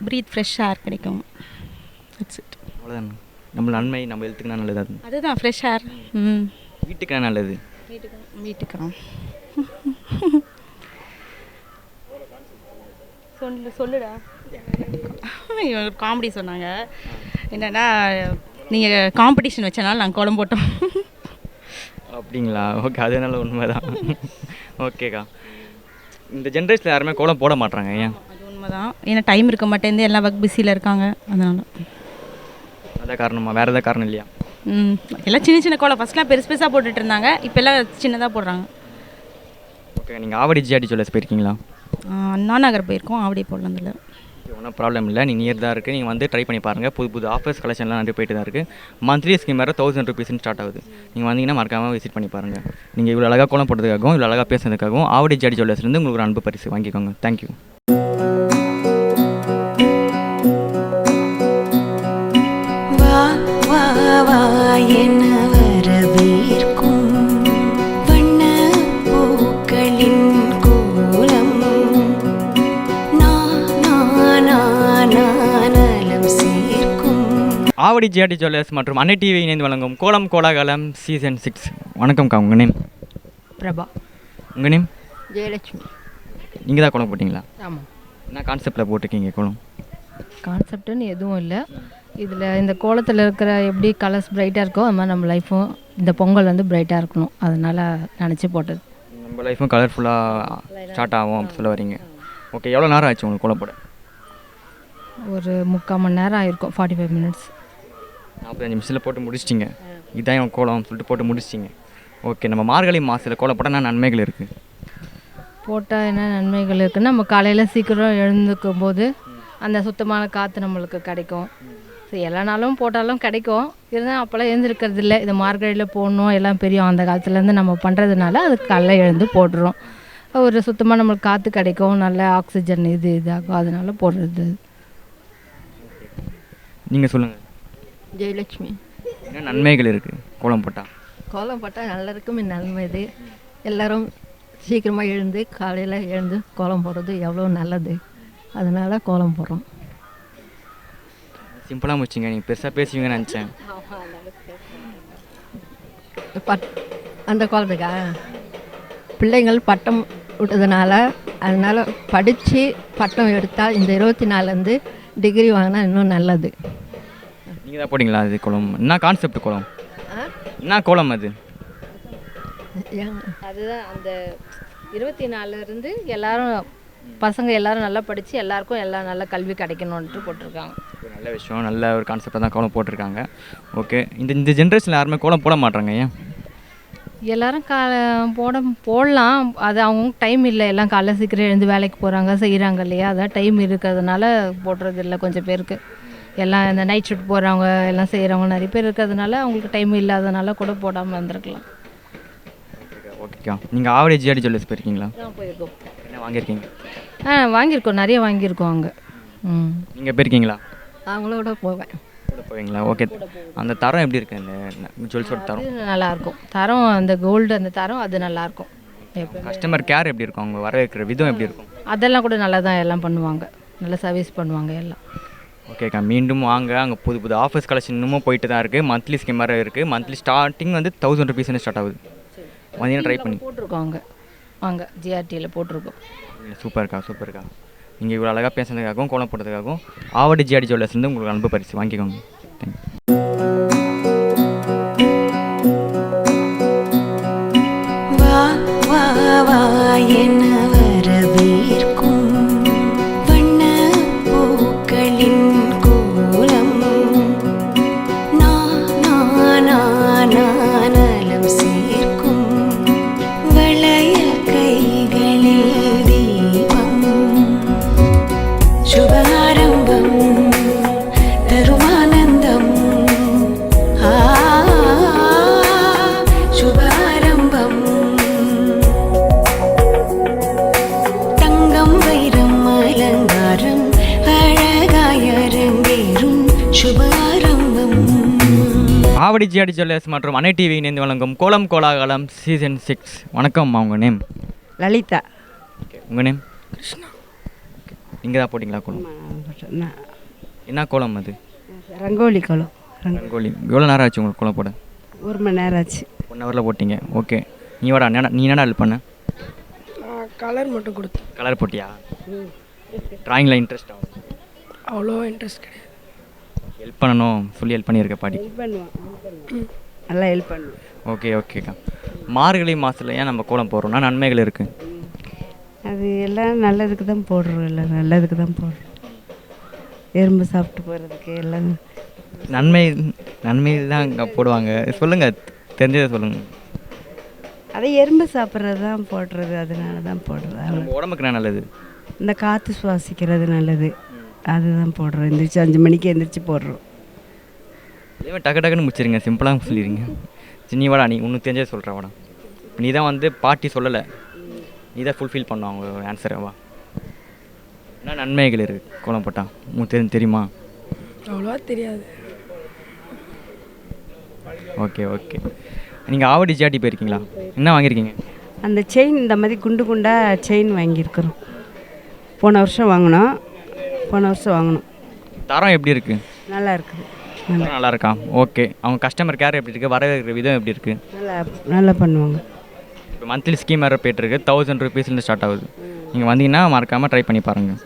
ப்ரீத், ஃப்ரெஷ் ஏர் கிடைக்கும். அவ்வளோதான். நம்ம நன்மை, நம்ம ஹெல்த்துக்குனா நல்லது. அதுதான் ஃப்ரெஷ் ஏர். வீட்டுக்குனா நல்லது. வீட்டுக்கு சொல்லுடா. ஒரு காமெடி சொன்னாங்க. என்னென்னா, நீங்கள் காம்படிஷன் வச்சனால நாங்கள் கோலம் போட்டோம். அப்படிங்களா? ஓகே, அது நல்ல உண்மை தான். ஓகேக்கா. இந்த ஜென்ரேஷனில் யாருமே கோலம் போட மாட்டாங்க. ஏன்? அது உண்மை தான். ஏன்னா டைம் இருக்க மாட்டேங்குது, எல்லாம் ஒர்க் பிஸியில் இருக்காங்க. அதனால் அதான் காரணமா? வேறு எதாவது காரணம் இல்லையா? எல்லாம் சின்ன சின்ன கோலம் ஃபஸ்ட்லாம் பெருசாக போட்டுட்டு இருந்தாங்க, இப்போ எல்லாம் சின்னதாக போடுறாங்க. ஓகே. நீங்கள் ஆவடி ஜிஆர்டி ஜுவல்லர்ஸ் போயிருக்கீங்களா? அண்ணா நகர் போயிருக்கோம், ஆவடி போடலந்தில். ஒன்றும் ப்ராப்ளம் இல்லை, நீங்கள் நியர் தான் இருக்குது. நீங்கள் வந்து ட்ரை பண்ணி பாருங்கள். புது ஆஃபர்ஸ் கலெக்ஷன்லாம் நிறைய போயிட்டு தான் இருக்குது. மந்த்லி ஸ்கீம் வேறு 1000 rupees ஸ்டார்ட் ஆகுது. நீங்கள் வந்தீங்கன்னா மறக்காமல் விசிட் பண்ணி பாருங்கள். நீங்கள் இவ்வளோ அழகாக கோலம் போடுறதுக்காகவும் இவ்வளோ அழகாக பேசுறதுக்காகவும் ஆவடி ஜிஆர்டி ஜுவல்லர்ஸ்லேருந்து உங்களுக்கு ஒரு அன்பு பரிசு வாங்கிக்கோங்க. தேங்க்யூ. ஆவடி ஜிஆர்டி ஜுவல்லர்ஸ் மற்றும் அன்னை டிவி இணைந்து வழங்கும் கோலம் கோலாகலம் சீசன் 6. வணக்கம்க்கா, உங்கள் நேம்? பிரபா. உங்கள் நேம்? ஜெயலட்சுமி. நீங்கள் தான் கோலம் போட்டிங்களா? ஆமாம். என்ன கான்செப்டில் போட்டிருக்கீங்க கோலம்? கான்செப்டுன்னு எதுவும் இல்லை. இதில் இந்த கோலத்தில் இருக்கிற எப்படி கலர்ஸ் பிரைட்டாக இருக்கோ அது மாதிரி நம்ம லைஃப்பும் இந்த பொங்கல் வந்து பிரைட்டாக இருக்கணும், அதனால் நினச்சி போட்டது. நம்ம லைஃப்பும் கலர்ஃபுல்லாக ஸ்டார்ட் ஆகும் அப்படி சொல்ல வரீங்க. ஓகே, எவ்வளோ நேரம் ஆச்சு உங்களுக்கு கோலம் போட? ஒரு 3/4 மணி நேரம் ஆயிருக்கும், 45 மினிட்ஸ். 45 நிமிஷத்தில் போட்டு முடிச்சிட்டிங்க. இதுதான் என் கோலம் சொல்லிட்டு போட்டு முடிச்சிட்டிங்க. ஓகே, நம்ம மார்கழி மாதத்தில் கோலம் போட்டால் என்ன நன்மைகள் இருக்குது? போட்டால் என்ன நன்மைகள் இருக்குதுன்னா, நம்ம காலையில் சீக்கிரம் எழுந்துக்கும் போது அந்த சுத்தமான காற்று நம்மளுக்கு கிடைக்கும். ஸோ எல்லா நாளும் போட்டாலும் கிடைக்கும், இருந்தால் அப்போல்லாம் எழுந்திருக்கிறது இல்லை. இது மார்கழியில் போடணும் எல்லாம் பெரியும் அந்த காலத்துலேருந்து நம்ம பண்ணுறதுனால அதுக்கு காலைல எழுந்து போடுறோம். ஒரு சுத்தமாக நம்மளுக்கு காற்று கிடைக்கும், நல்ல ஆக்சிஜன் இதாகும், அதனால போடுறது. நீங்கள் சொல்லுங்கள். ஜெயலட்சுமி. என்ன நன்மைகள் இருக்குது கோலம் போட்டால்? கோலம் போட்டால் நல்லதுக்கும் நன்மை. இது எல்லோரும் சீக்கிரமாக எழுந்து காலையில் எழுந்து கோலம் போடுறது எவ்வளோ நல்லது, அதனால் கோலம் போடுறோம். சிம்பிளாக முடிச்சிங்க, நீங்கள் பெருசாக பேசுவீங்கன்னு நினச்சேன். அந்த கோலத்துக்கா பிள்ளைங்கள் பட்டம் விட்டதுனால அதனால் படித்து பட்டம் எடுத்தால் இந்த 24 டிகிரி வாங்கினா இன்னும் நல்லது. நீங்கள் தான் போட்டிங்களா அது கோலம்? என்ன கான்செப்ட் கோலம்? என்ன கோலம் அது? அதுதான் அந்த 24 எல்லாரும் பசங்க எல்லாரும் நல்லா படித்து எல்லாருக்கும் எல்லாம் நல்ல கல்வி கிடைக்கணுன்ட்டு போட்டிருக்காங்க. நல்ல விஷயம், நல்ல ஒரு கான்செப்டாக தான் கோலம் போட்டிருக்காங்க. ஓகே, இந்த ஜென்ரேஷனில் யாருமே கோலம் போட மாட்டாங்க, ஏன்? எல்லோரும் போடலாம், அது அவங்க டைம் இல்லை, எல்லாம் காலைல சீக்கிரம் எழுந்து வேலைக்கு போகிறாங்க செய்கிறாங்க இல்லையா, அதான் டைம் இருக்கிறதுனால போடுறது இல்லை. கொஞ்சம் பேருக்கு எல்லாம் இந்த நைட் ஷிஃப்ட் போகிறவங்க எல்லாம் செய்கிறவங்க நிறைய பேர் இருக்கிறதுனால அவங்களுக்கு டைம் இல்லாதனால கூட போடாமல் இருந்திருக்கலாம். ஓகேக்கா, நீங்கள் ஆவடி ஜிஆர்டி ஜுவல்லர்ஸ் போயிருக்கீங்களா? போயிருக்கோம். என்ன வாங்கியிருக்கீங்க? வாங்கியிருக்கோம், நிறைய வாங்கியிருக்கோம் அங்கே. நீங்கள் போயிருக்கீங்களா? அவங்களோட போவேன். கூட போவீங்களா? ஓகே, அந்த தரம் எப்படி இருக்குது? அந்த ஜுவல்ஸோட தரம் நல்லாயிருக்கும். தரம் அந்த கோல்டு அந்த தரம் அது நல்லாயிருக்கும். கஸ்டமர் கேர் எப்படி இருக்கும்? அவங்க வர வைக்கிற விதம் எப்படி இருக்கும்? அதெல்லாம் கூட நல்லா தான் எல்லாம் பண்ணுவாங்க, நல்லா சர்வீஸ் பண்ணுவாங்க எல்லாம். ஓகேக்கா, மீண்டும் வாங்க. அங்கே புது புது ஆஃபர்ஸ் கலெக்ஷன் இன்னமும் போயிட்டு தான் இருக்குது. மந்த்லி ஸ்கீம் மாதிரி இருக்குது. மந்த்லி ஸ்டார்டிங் வந்து 1000 ருபீஸ்னு ஸ்டார்ட் ஆகுது. வந்தீங்கன்னா ட்ரை பண்ணி போட்டிருக்கோம் அங்கே ஜிஆர்டியில் போட்டிருக்கோம். சூப்பர்க்கா. நீங்கள் இவ்வளோ அழகாக பேசுனதுக்காகவும் கோலம் போட்டதுக்காகவும் ஆவடி ஜிஆர்டி ஜுவல்லர்ஸ்லேருந்து உங்களுக்கு அனுப்ப பரிசு வாங்கிக்கோங்க. ஆவடி ஜிஆர்டி ஜுவல்லர்ஸ் மற்றும் அன்னை டிவி இணைந்து வழங்கும் கோலம் கோலாகலம் சீசன் 6. வணக்கம்மா, உங்கள் நேம்? லலிதா. ஓகே, உங்கள் நேம்? கிருஷ்ணா. நீங்கள் தான் போட்டிங்களா கோலம்? என்ன கோலம் அது? ரங்கோலி கோலம். ரங்கோலி. எவ்வளோ நேரம் ஆச்சு உங்களுக்கு கோலம் போட? 1 மணி நேரம் ஆச்சு. 1 ஹவரில் போட்டிங்க. ஓகே, நீ என்னடா ஹெல்ப் பண்ண? கலர் மட்டும் கொடுத்தேன். கலர் போட்டியா? ட்ராயிங்கில் இன்ட்ரெஸ்ட் ஆகும்? அவ்வளோ இன்ட்ரெஸ்ட் கிடையாது. ஹெல்ப் பண்ணணும் சொல்லி ஹெல்ப் பண்ணியிருக்க பாடி? ஹெல்ப் பண்ணுவான், நல்லா ஹெல்ப் பண்ணுவோம். ஓகேக்கா, மார்கழி மாதத்தில் ஏன் நம்ம கோலம் போடுறோம்னா நன்மைகள் இருக்குது? அது எல்லாம் நல்லதுக்கு தான் போடுறோம், எல்லாம் நல்லதுக்கு தான் போடுறோம். எறும்பு சாப்பிட்டு போகிறதுக்கு எல்லாம் நன்மை தான் அங்கே போடுவாங்க. சொல்லுங்கள், தெரிஞ்சதை சொல்லுங்கள். அதை எறும்பு சாப்பிட்றது தான் போடுறது, அதனால தான் போடுறது. உடம்புக்கு என்ன நல்லது? இந்த காற்று சுவாசிக்கிறது நல்லது, அதுதான் போடுறோம். எந்திரிச்சு 5 மணிக்கு எந்திரிச்சு போடுறோம். இதே டக்குன்னு முடிச்சிருங்க, சிம்பிளாக சொல்லிடுங்க. நீ வாடா, நீ உனக்கு தெரிஞ்சே சொல்கிற வாடா. நீ தான் வந்து பாட்டி சொல்லலை, நீ தான் ஃபுல்ஃபில் பண்ண அவங்க ஆன்சரை. வா, என்ன நன்மைகள் இருக்குது கோலம் போட்டால் உங்களுக்கு தெரியுமா? அவ்வளோவா தெரியாது. ஓகே, நீங்கள் ஆவடி ஜிஆர்டி போயிருக்கீங்களா? என்ன வாங்கியிருக்கீங்க? அந்த செயின் இந்த மாதிரி குண்டு குண்டாக செயின் வாங்கியிருக்கிறோம். போன வருஷம் வாங்கினோம். தரம் எப்படி இருக்குது? நல்லா இருக்குது. நல்லா இருக்கா? ஓகே. அவங்க கஸ்டமர் கேர் எப்படி இருக்குது, வரவேற்கிற விதம் எப்படி இருக்குது? நல்லா பண்ணுவாங்க. இப்போ மந்த்லி ஸ்கீம் வேறு போய்ட்டுருக்கு, 1000 ரூபீஸ்லேருந்து ஸ்டார்ட் ஆகுது. நீங்கள் வந்தீங்கன்னா மறக்காமல் ட்ரை பண்ணி பாருங்கள்.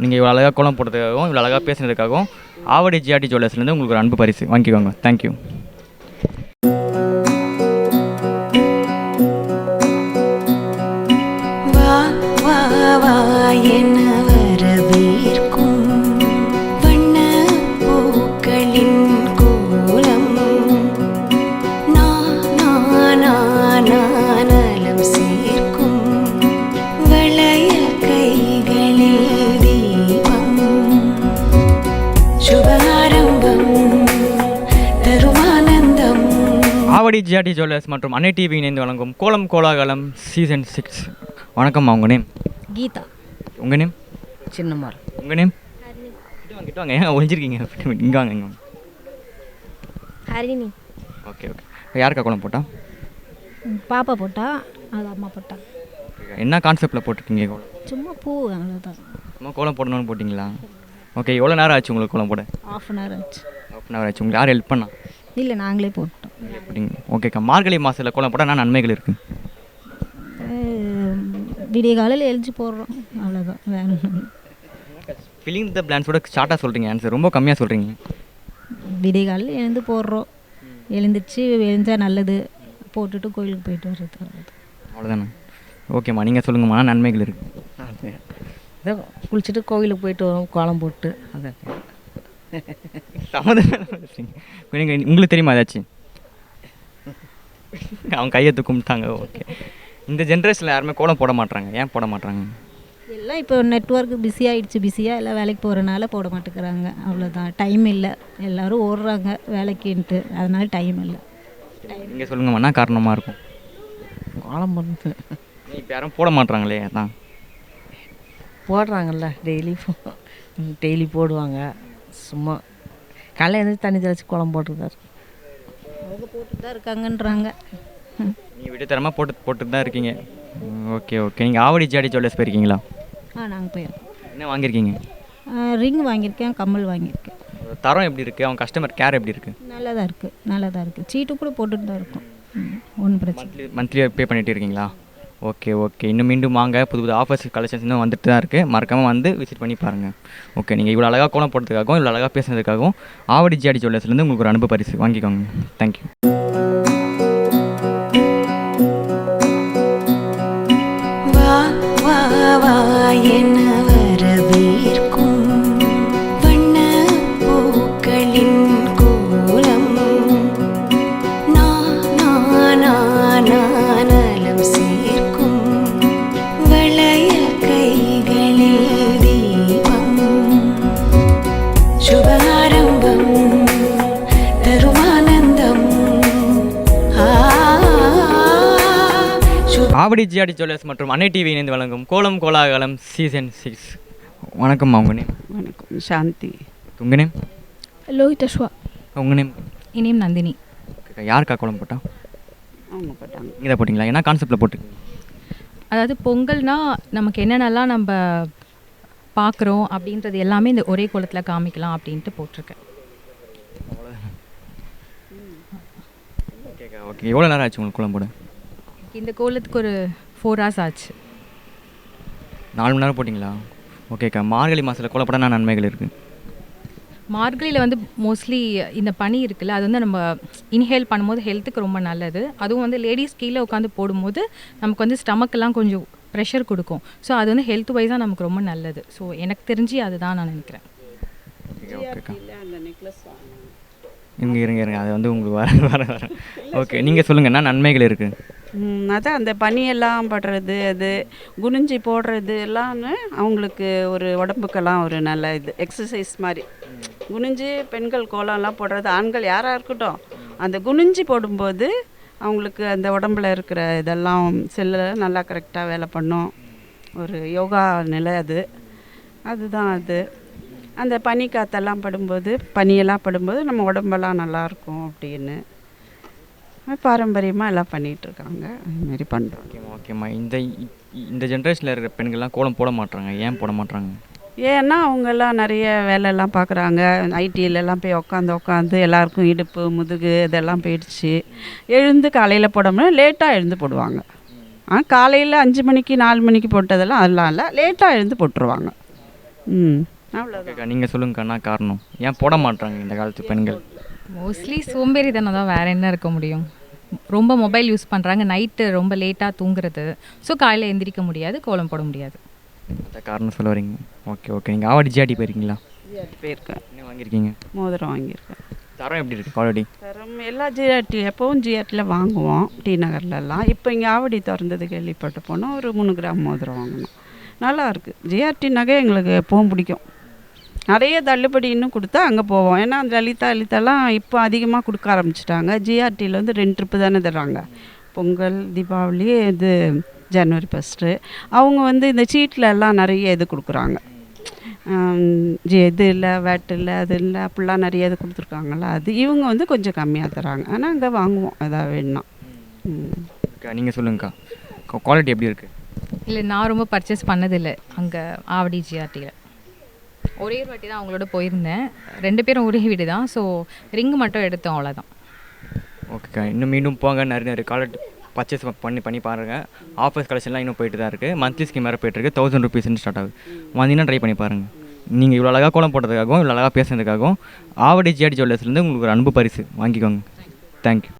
நீங்கள் இவ்வளோ அழகாக கோலம் போடுறதுக்காகவும் இவ்வளோ அழகாக பேசுனதுக்காகவும் ஆவடி ஜிஆர்டி ஜுவல்லர்ஸ்லேருந்து உங்களுக்கு ஒரு அன்பு பரிசு வாங்கிக்கோங்க. தேங்க்யூ. ஆவடி ஜிஆர்டி ஜுவல்லர்ஸ் மற்றும் அன்னை டிவி இணைந்து வழங்கும் கோலம் கோலாகலம் சீசன் 6. வணக்கம். உங்கள் நேம்? கீதா. உங்கள் நேம்? சின்னம்மாள். உங்கள் நேம்? கிட்ட வாங்க. ஏன் ஒழிஞ்சிருக்கீங்க? இங்கே வாங்க, இங்கே வாங்க. ஹரிணி. Okay okay. யாருக்கா கோலம் போட்டா? பாப்பா போட்டா, அது அம்மா போட்டா. என்ன கான்செப்டில் போட்டிருக்கீங்க கோலம்? சும்மா பூ அவ்வளோதான். சும்மா கோலம் போடணும்னு போட்டிங்களா? ஓகே. எவ்வளோ நேரம் ஆச்சு உங்களுக்கு கோலம் போட? ½ அன் ஹவர் ஆச்சு. ½ அன் ஹவர் ஆச்சு. உங்களுக்கு யார் ஹெல்ப் பண்ணா? இல்லை, நாங்களே போட்டோம். அப்படிங்க. ஓகேக்கா. மார்கழி மாதத்தில் கோலம் போட்டால் என்ன நன்மைகள் இருக்குது? விடிய காலையில் எழுச்சி போடுறோம், அவ்வளோதான். வேறு ஃபில்லிங் த பிளான்ஸோட ஷார்ட்டாக சொல்கிறீங்க, ஆன்சர் ரொம்ப கம்மியாக சொல்கிறீங்க. விடிய காலையில் எழுந்து போடுறோம், எழுந்திரிச்சு எழுந்தால் நல்லது, போட்டுட்டு கோயிலுக்கு போயிட்டு வர்றது, அவ்வளோதானே? ஓகேம்மா, நீங்கள் சொல்லுங்கம்மா, நன்மைகள் இருக்குது. இதை குளிச்சுட்டு கோயிலுக்கு போயிட்டு வரோம், கோலம் போட்டு. அதான் உங்களுக்கு தெரியுமா ஏதாச்சும்? அவங்க கையெழுத்து கும்பிட்டாங்க. ஓகே. இந்த ஜென்ரேஷனில் யாருமே கோலம் போட மாட்டாங்க. ஏன் போட மாட்டாங்க? எல்லாம் இப்போ நெட்ஒர்க் பிஸி ஆகிடுச்சு. பிஸியாக எல்லாம் வேலைக்கு போகிறனால போட மாட்டேங்கிறாங்க, அவ்வளோதான். டைம் இல்லை, எல்லோரும் ஓடுறாங்க வேலைக்குன்ட்டு, அதனால டைம் இல்லை. நீங்கள் சொல்லுங்கம்மா, என்ன காரணமாக இருக்கும்? கோலம் போடுறது இப்போ யாரும் போட மாட்டாங்களே, அதான். போடுறாங்கல்ல, டெய்லி போடுவாங்க. சும்மா காலையில் எழுந்து தண்ணி தெளிச்சு கோலம் போட்டுருக்காரு. அவங்க போட்டு தான் இருக்காங்கன்றாங்க. நீங்கள் விடுதரமாக போட்டு தான் இருக்கீங்க. Okay okay. நீங்கள் ஆவடி ஜிஆர்டி ஜுவல்லர்ஸ் போயிருக்கீங்களா? நாங்கள் போயிருக்கோம். என்ன வாங்கியிருக்கீங்க? ரிங் வாங்கியிருக்கேன், கம்மல் வாங்கியிருக்கேன். தரம் எப்படி இருக்குது? அவங்க கஸ்டமர் கேர் எப்படி இருக்குது? நல்லா தான் இருக்குது, நல்லா தான் இருக்குது. சீட்டு கூட போட்டுட்டு தான் இருக்கும், ஒன்றும் பிரச்சனை. மந்த்லி பே பண்ணிகிட்டு இருக்கீங்களா? Okay okay. இன்னும் மீண்டும் வாங்க, புது புது ஆஃபர்ஸ் கலெக்ஷன்ஸ் இன்னும் வந்துட்டு தான் இருக்குது. மறக்காமல் வந்து விசிட் பண்ணி பாருங்கள். ஓகே. நீங்கள் இவ்வளோ அழகாக கோலம் போடுறதுக்காகவும் இவ்வளோ அழகாக பேசுனதுக்காகவும் ஆவடி ஜிஆர்டி ஜுவல்லர்ஸ்லேருந்து உங்களுக்கு ஒரு அன்பு பரிசு வாங்கிக்கோங்க. தேங்க்யூ. ஆவடி ஜிஆர்டி ஜுவல்லர்ஸ் மற்றும் அன்னை டிவி இணைந்து வழங்கும் கோலம் கோலாகலம் சீசன் 6. வணக்கம்மா. உங்கள் நேம்? வணக்கம். சாந்தி. உங்கள் நேம்? லோஹித் அஸ்வா. உங்கள் நேம்? இனியும் நந்தினி. ஓகே. யாருக்கா கோலம் போட்டா? அவங்க போட்டாங்க. நீங்கள் தான் போட்டிங்களா? என்ன கான்செப்டில் போட்டு? அதாவது பொங்கல்னால் நமக்கு என்னென்னலாம் நம்ம பார்க்குறோம் அப்படின்றது எல்லாமே இந்த ஒரே கோலத்தில் காமிக்கலாம் அப்படின்ட்டு போட்டிருக்கேன். ஓகேக்கா. ஓகே. எவ்வளோ நேரம் ஆச்சு உங்களுக்கு கோலம் போட? இந்த கோலத்துக்கு ஒரு 4 hours ஆச்சு. 4 மணி நேரம் போட்டிங்களா? ஓகேக்கா. மார்கழி மாதத்தில் கோலம் போட என்ன நன்மைகள் இருக்குது? மார்கழியில் வந்து மோஸ்ட்லி இந்த பனி இருக்குல்ல, அது வந்து நம்ம இன்ஹேல் பண்ணும்போது ஹெல்த்துக்கு ரொம்ப நல்லது. அதுவும் வந்து லேடிஸ் கீழே உட்காந்து போடும்போது நமக்கு வந்து ஸ்டமக்கெல்லாம் கொஞ்சம் ப்ரெஷர் கொடுக்கும். ஸோ அது வந்து ஹெல்த் வைஸாக நமக்கு ரொம்ப நல்லது. ஸோ எனக்கு தெரிஞ்சு அதுதான் நான் நினைக்கிறேன். ஓகேக்கா. இருங்க அது வந்து உங்களுக்கு வர ஓகே. நீங்கள் சொல்லுங்கள், என்ன நன்மைகள் இருக்குது? அதான் அந்த பனியெல்லாம் படுறது, அது குனிஞ்சி போடுறது எல்லாமே அவங்களுக்கு ஒரு உடம்புக்கெல்லாம் ஒரு நல்ல இது எக்ஸசைஸ் மாதிரி. குனிஞ்சு பெண்கள் கோலம்லாம் போடுறது, ஆண்கள் யாராக இருக்கட்டும், அந்த குனிஞ்சி போடும்போது அவங்களுக்கு அந்த உடம்புல இருக்கிற இதெல்லாம் செல்லில் நல்லா கரெக்டாக வேலை பண்ணும். ஒரு யோகா நிலை அது. அதுதான் அது. அந்த பனி காற்றெல்லாம் படும்போது, பனியெல்லாம் படும்போது நம்ம உடம்பெல்லாம் நல்லாயிருக்கும் அப்படின்னு பாரம்பரியமாக எல்லாம் பண்ணிகிட்ருக்காங்க. அதுமாரி பண்ணுறோம். ஓகேம்மா. ஓகேம்மா. இந்த ஜென்ரேஷனில் இருக்கிற பெண்கள்லாம் கோலம் போட மாட்டாங்க. ஏன் போட மாட்டாங்க? ஏன்னா அவங்கெல்லாம் நிறைய வேலையெல்லாம் பார்க்குறாங்க. ஐடியிலலாம் போய் உட்காந்து எல்லாருக்கும் இடுப்பு முதுகு இதெல்லாம் போயிடுச்சு. எழுந்து காலையில் போடாமல் லேட்டாக எழுந்து போடுவாங்க. காலையில் 5 மணிக்கு 4 மணிக்கு போட்டதெல்லாம் அதெல்லாம் இல்லை, லேட்டாக எழுந்து போட்டுருவாங்க. அவ்வளோதான். நீங்கள் சொல்லுங்கக்கா காரணம் ஏன் போட மாட்டாங்க இந்த காலத்து பெண்கள்? மோஸ்ட்லி சோம்பேறித்தனம் தான், வேறு என்ன இருக்க முடியும். ரொம்ப மொபைல் யூஸ் பண்ணுறாங்க, நைட்டு ரொம்ப லேட்டாக தூங்குறது, ஸோ காலையில் எந்திரிக்க முடியாது, கோலம் போட முடியாது. அந்த காரணம் சொல்ல வரீங்க. Okay okay. நீங்கள் ஆவடி ஜிஆர்டி போயிருக்கீங்களா? ஜிஆர்டி போயிருக்கேன். என்ன வாங்கியிருக்கீங்க? மோதிரம் வாங்கியிருக்கேன். தரம் எப்படி இருக்குது குவாலிட்டி? தரம் எல்லா ஜிஆர்டி எப்போவும் ஜிஆர்டியில் வாங்குவோம், டி நகர்லலாம். இப்போ இங்கே ஆவடி திறந்தது கேள்விப்பட்டு போனோம். ஒரு 3 கிராம் மோதிரம் வாங்கினோம். நல்லா இருக்குது. ஜிஆர்டி நகை எங்களுக்கு எப்பவும் பிடிக்கும். நிறைய தள்ளுபடி இன்னும் கொடுத்தா அங்கே போவோம். ஏன்னா அந்த லலிதாலாம் இப்போ அதிகமாக கொடுக்க ஆரம்பிச்சிட்டாங்க. ஜிஆர்டியில் வந்து 2 ட்ரிப்பு தானே தர்றாங்க. பொங்கல், தீபாவளி, இது ஜனவரி 1 அவங்க வந்து இந்த சீட்டில் எல்லாம் நிறைய இது கொடுக்குறாங்க. இது இல்லை, வேட் இல்லை, அது இல்லை, அப்படிலாம் நிறைய இது கொடுத்துருக்காங்களா. அது இவங்க வந்து கொஞ்சம் கம்மியாக தராங்க. ஆனால் அங்கே வாங்குவோம் எதாவது வேணும்னா. நீங்கள் சொல்லுங்கக்கா, குவாலிட்டி எப்படி இருக்குது? இல்லை, நான் ரொம்ப பர்ச்சேஸ் பண்ணதில்லை அங்கே ஆவடி ஜிஆர்டியில். ஒரே ஒரு வாட்டி தான் அவங்களோட போயிருந்தேன். 2 பேரும் ஒரே வீடு தான், ஸோ ரிங்கு மட்டும் எடுத்தோம், அவ்வளோதான். ஓகேக்கா. இன்னும் மீண்டும் போங்க, நிறைய குவாலிட்டி பர்ச்சேஸ் பண்ணி பாருங்கள். ஆஃபர்ஸ் கலெக்ஷன்லாம் இன்னும் போயிட்டு தான் இருக்குது. மந்த்லி ஸ்கீம் வேறு போய்ட்டுருக்கு. 1000 ருபீஸ்ன்னு ஸ்டார்ட் ஆகுது. வந்தீங்கன்னா ட்ரை பண்ணி பாருங்கள். நீங்கள் இவ்வளோ அழகாக கோலம் போடுறதுக்காகவும் இவ்வளோ அழகாக பேசுறதுக்காகவும் ஆவடி ஜிஆர்டி ஜுவல்லர்ஸ்லேருந்து உங்களுக்கு ஒரு அன்பு பரிசு வாங்கிக்கோங்க. தேங்க்யூ.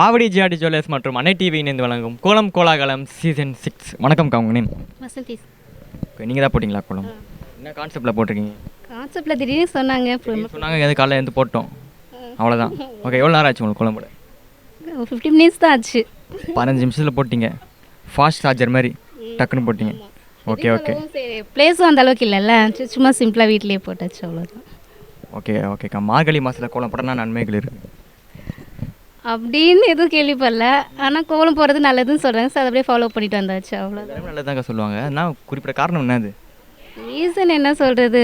ஆவடி ஜிஆர்டி ஜுவல்லர்ஸ் மற்றும் அன்னை டிவி இணைந்து வழங்கும் கோலம் கோலாகலம் சீசன் 6. வணக்கம்க்கா, உங்கள் நேம்? வசந்தி. ஓகே, நீங்கள் தான் போட்டிங்களா கோலம்? என்ன கான்செப்டில் போட்டிருக்கீங்க? கான்செப்டில் திடீர்னு சொன்னாங்க, எது காலையில் இருந்து போட்டோம், அவ்வளோதான். ஓகே, எவ்வளோ நேரம் ஆச்சு உங்களுக்கு கோலம் போட? 15 மினிட்ஸ் தான் ஆச்சு. 15 நிமிஷத்தில் போட்டிங்க. ஃபாஸ்ட் சார்ஜர் மாதிரி டக்குன்னு போட்டிங்க. Okay okay. சரி, பிளேஸும் அந்த அளவுக்கு இல்லைல்ல, சும்மா சிம்பிளாக வீட்டிலேயே போட்டாச்சு, அவ்வளோதான். ஓகே ஓகேக்கா. மார்கழி மாதத்தில் கோலம் போட்டோன்னா நன்மைகள் இருக்குது அப்படின்னு எதுவும் கேள்விப்படல. ஆனால் கோலம் போகிறது நல்லதுன்னு சொல்கிறாங்க, ஸோ அதை அப்படியே ஃபாலோ பண்ணிட்டு வந்தாச்சு, அவ்வளோதான். நல்லதாங்க சொல்லுவாங்க. நான் குறிப்பிட்ட காரணம் என்னது? ரீசன் என்ன சொல்கிறது,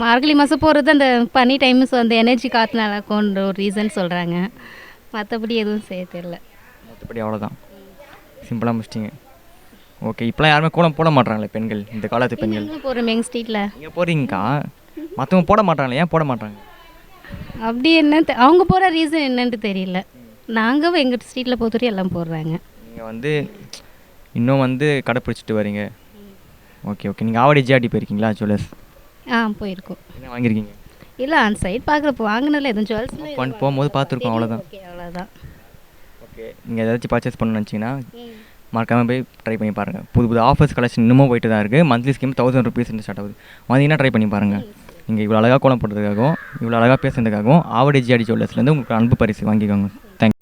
மார்கழி மாதம் போகிறது அந்த பனி டைம், ஸோ அந்த எனர்ஜி காற்று நல்லா இருக்கும்ன்ற ஒரு ரீசன் சொல்கிறாங்க. மற்றபடி எதுவும் செய்ய தெரியல. மற்றபடி அவ்வளோதான், சிம்பிளாக முடிச்சிட்டிங்க. ஓகே. இப்போலாம் யாருமே கோலம் போட மாட்டாங்களே பெண்கள், இந்த காலத்து பெண்கள். போகிறோம் எங்கள் ஸ்ட்ரீட்டில். நீங்கள் போகிறீங்கக்கா, மற்றவங்க போட மாட்டாங்களே, ஏன் போட மாட்டாங்க? அப்படி என்ன அவங்க போகிற ரீசன் என்னன்ட்டு தெரியல. நாங்கள் எங்கள் ஸ்ட்ரீட்டில் பொறுத்தவரை எல்லாம் போடுறாங்க. நீங்கள் வந்து இன்னும் வந்து கடைப்பிடிச்சிட்டு வரீங்க. Okay okay. நீங்கள் ஆவடி ஜிஆர்டி போயிருக்கீங்களா ஜுவல்லர்ஸ்? போயிருக்கோம். என்ன வாங்கியிருக்கீங்க? இல்லை, அந்த சைட் பார்க்குறப்போ வாங்கினதில்ல, எதுவும் ஜுவல்ஸ் போகும்போது பார்த்துருக்கோம், அவ்வளோதான். அவ்வளோதான். ஓகே. நீங்கள் ஏதாச்சும் பர்ச்சேஸ் பண்ணணும்னு நினச்சிங்கன்னா மறக்காமல் போய் ட்ரை பண்ணி பாருங்கள். புது ஆஃபர்ஸ் கலெக்ஷன் இன்னமும் போயிட்டு தான் இருக்குது. மந்த்லி ஸ்கீம் 1000 ருபீஸ்ன்னு ஸ்டார்ட் ஆகுது. வந்தீங்கன்னா ட்ரை பண்ணி பாருங்கள். நீங்கள் இவ்வளோ அழகாக கோலம் போடுறதுக்காகவும் இவ்வளோ அழகாக பேசுறதுக்காகவும் ஆவடி ஜிஆர்டி ஜுவல்லர்ஸ்லேருந்து உங்களுக்கு அன்பு பரிசு வாங்கிக்கோங்க. தேங்க்யூ.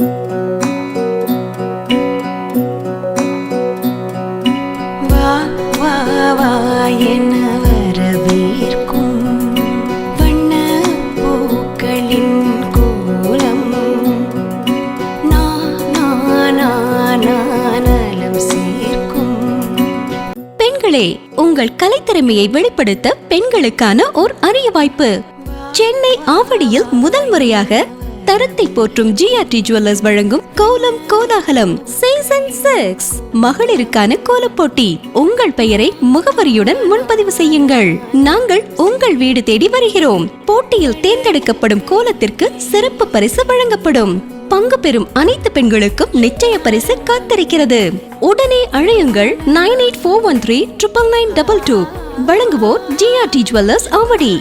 பெண்களே, உங்கள் கலைத்திறமையை வெளிப்படுத்த பெண்களுக்கான ஓர் அரிய வாய்ப்பு. சென்னை ஆவடியில் முதல் முறையாக தரத்தை போற்றும் ஜிஆர்டி ஜுவல்லர்ஸ் வழங்கும் கோலம் கோலாகலம் சீசன் 6 மகளிருக்கான கோலப் போட்டி. உங்கள் பெயரை முகவரியுடன் முன்பதிவு செய்யுங்கள். நாங்கள் உங்கள் வீடு தேடி வருகிறோம். போட்டியில் தேர்ந்தெடுக்கப்படும் கோலத்திற்கு சிறப்பு பரிசு வழங்கப்படும். பங்கு பெறும் அனைத்து பெண்களுக்கும் நிச்சய பரிசு காத்திருக்கிறது. உடனே அழையுங்கள் 9841399922. வழங்குவோர் ஜிஆர்டி ஜுவல்லர்ஸ் ஆவடி.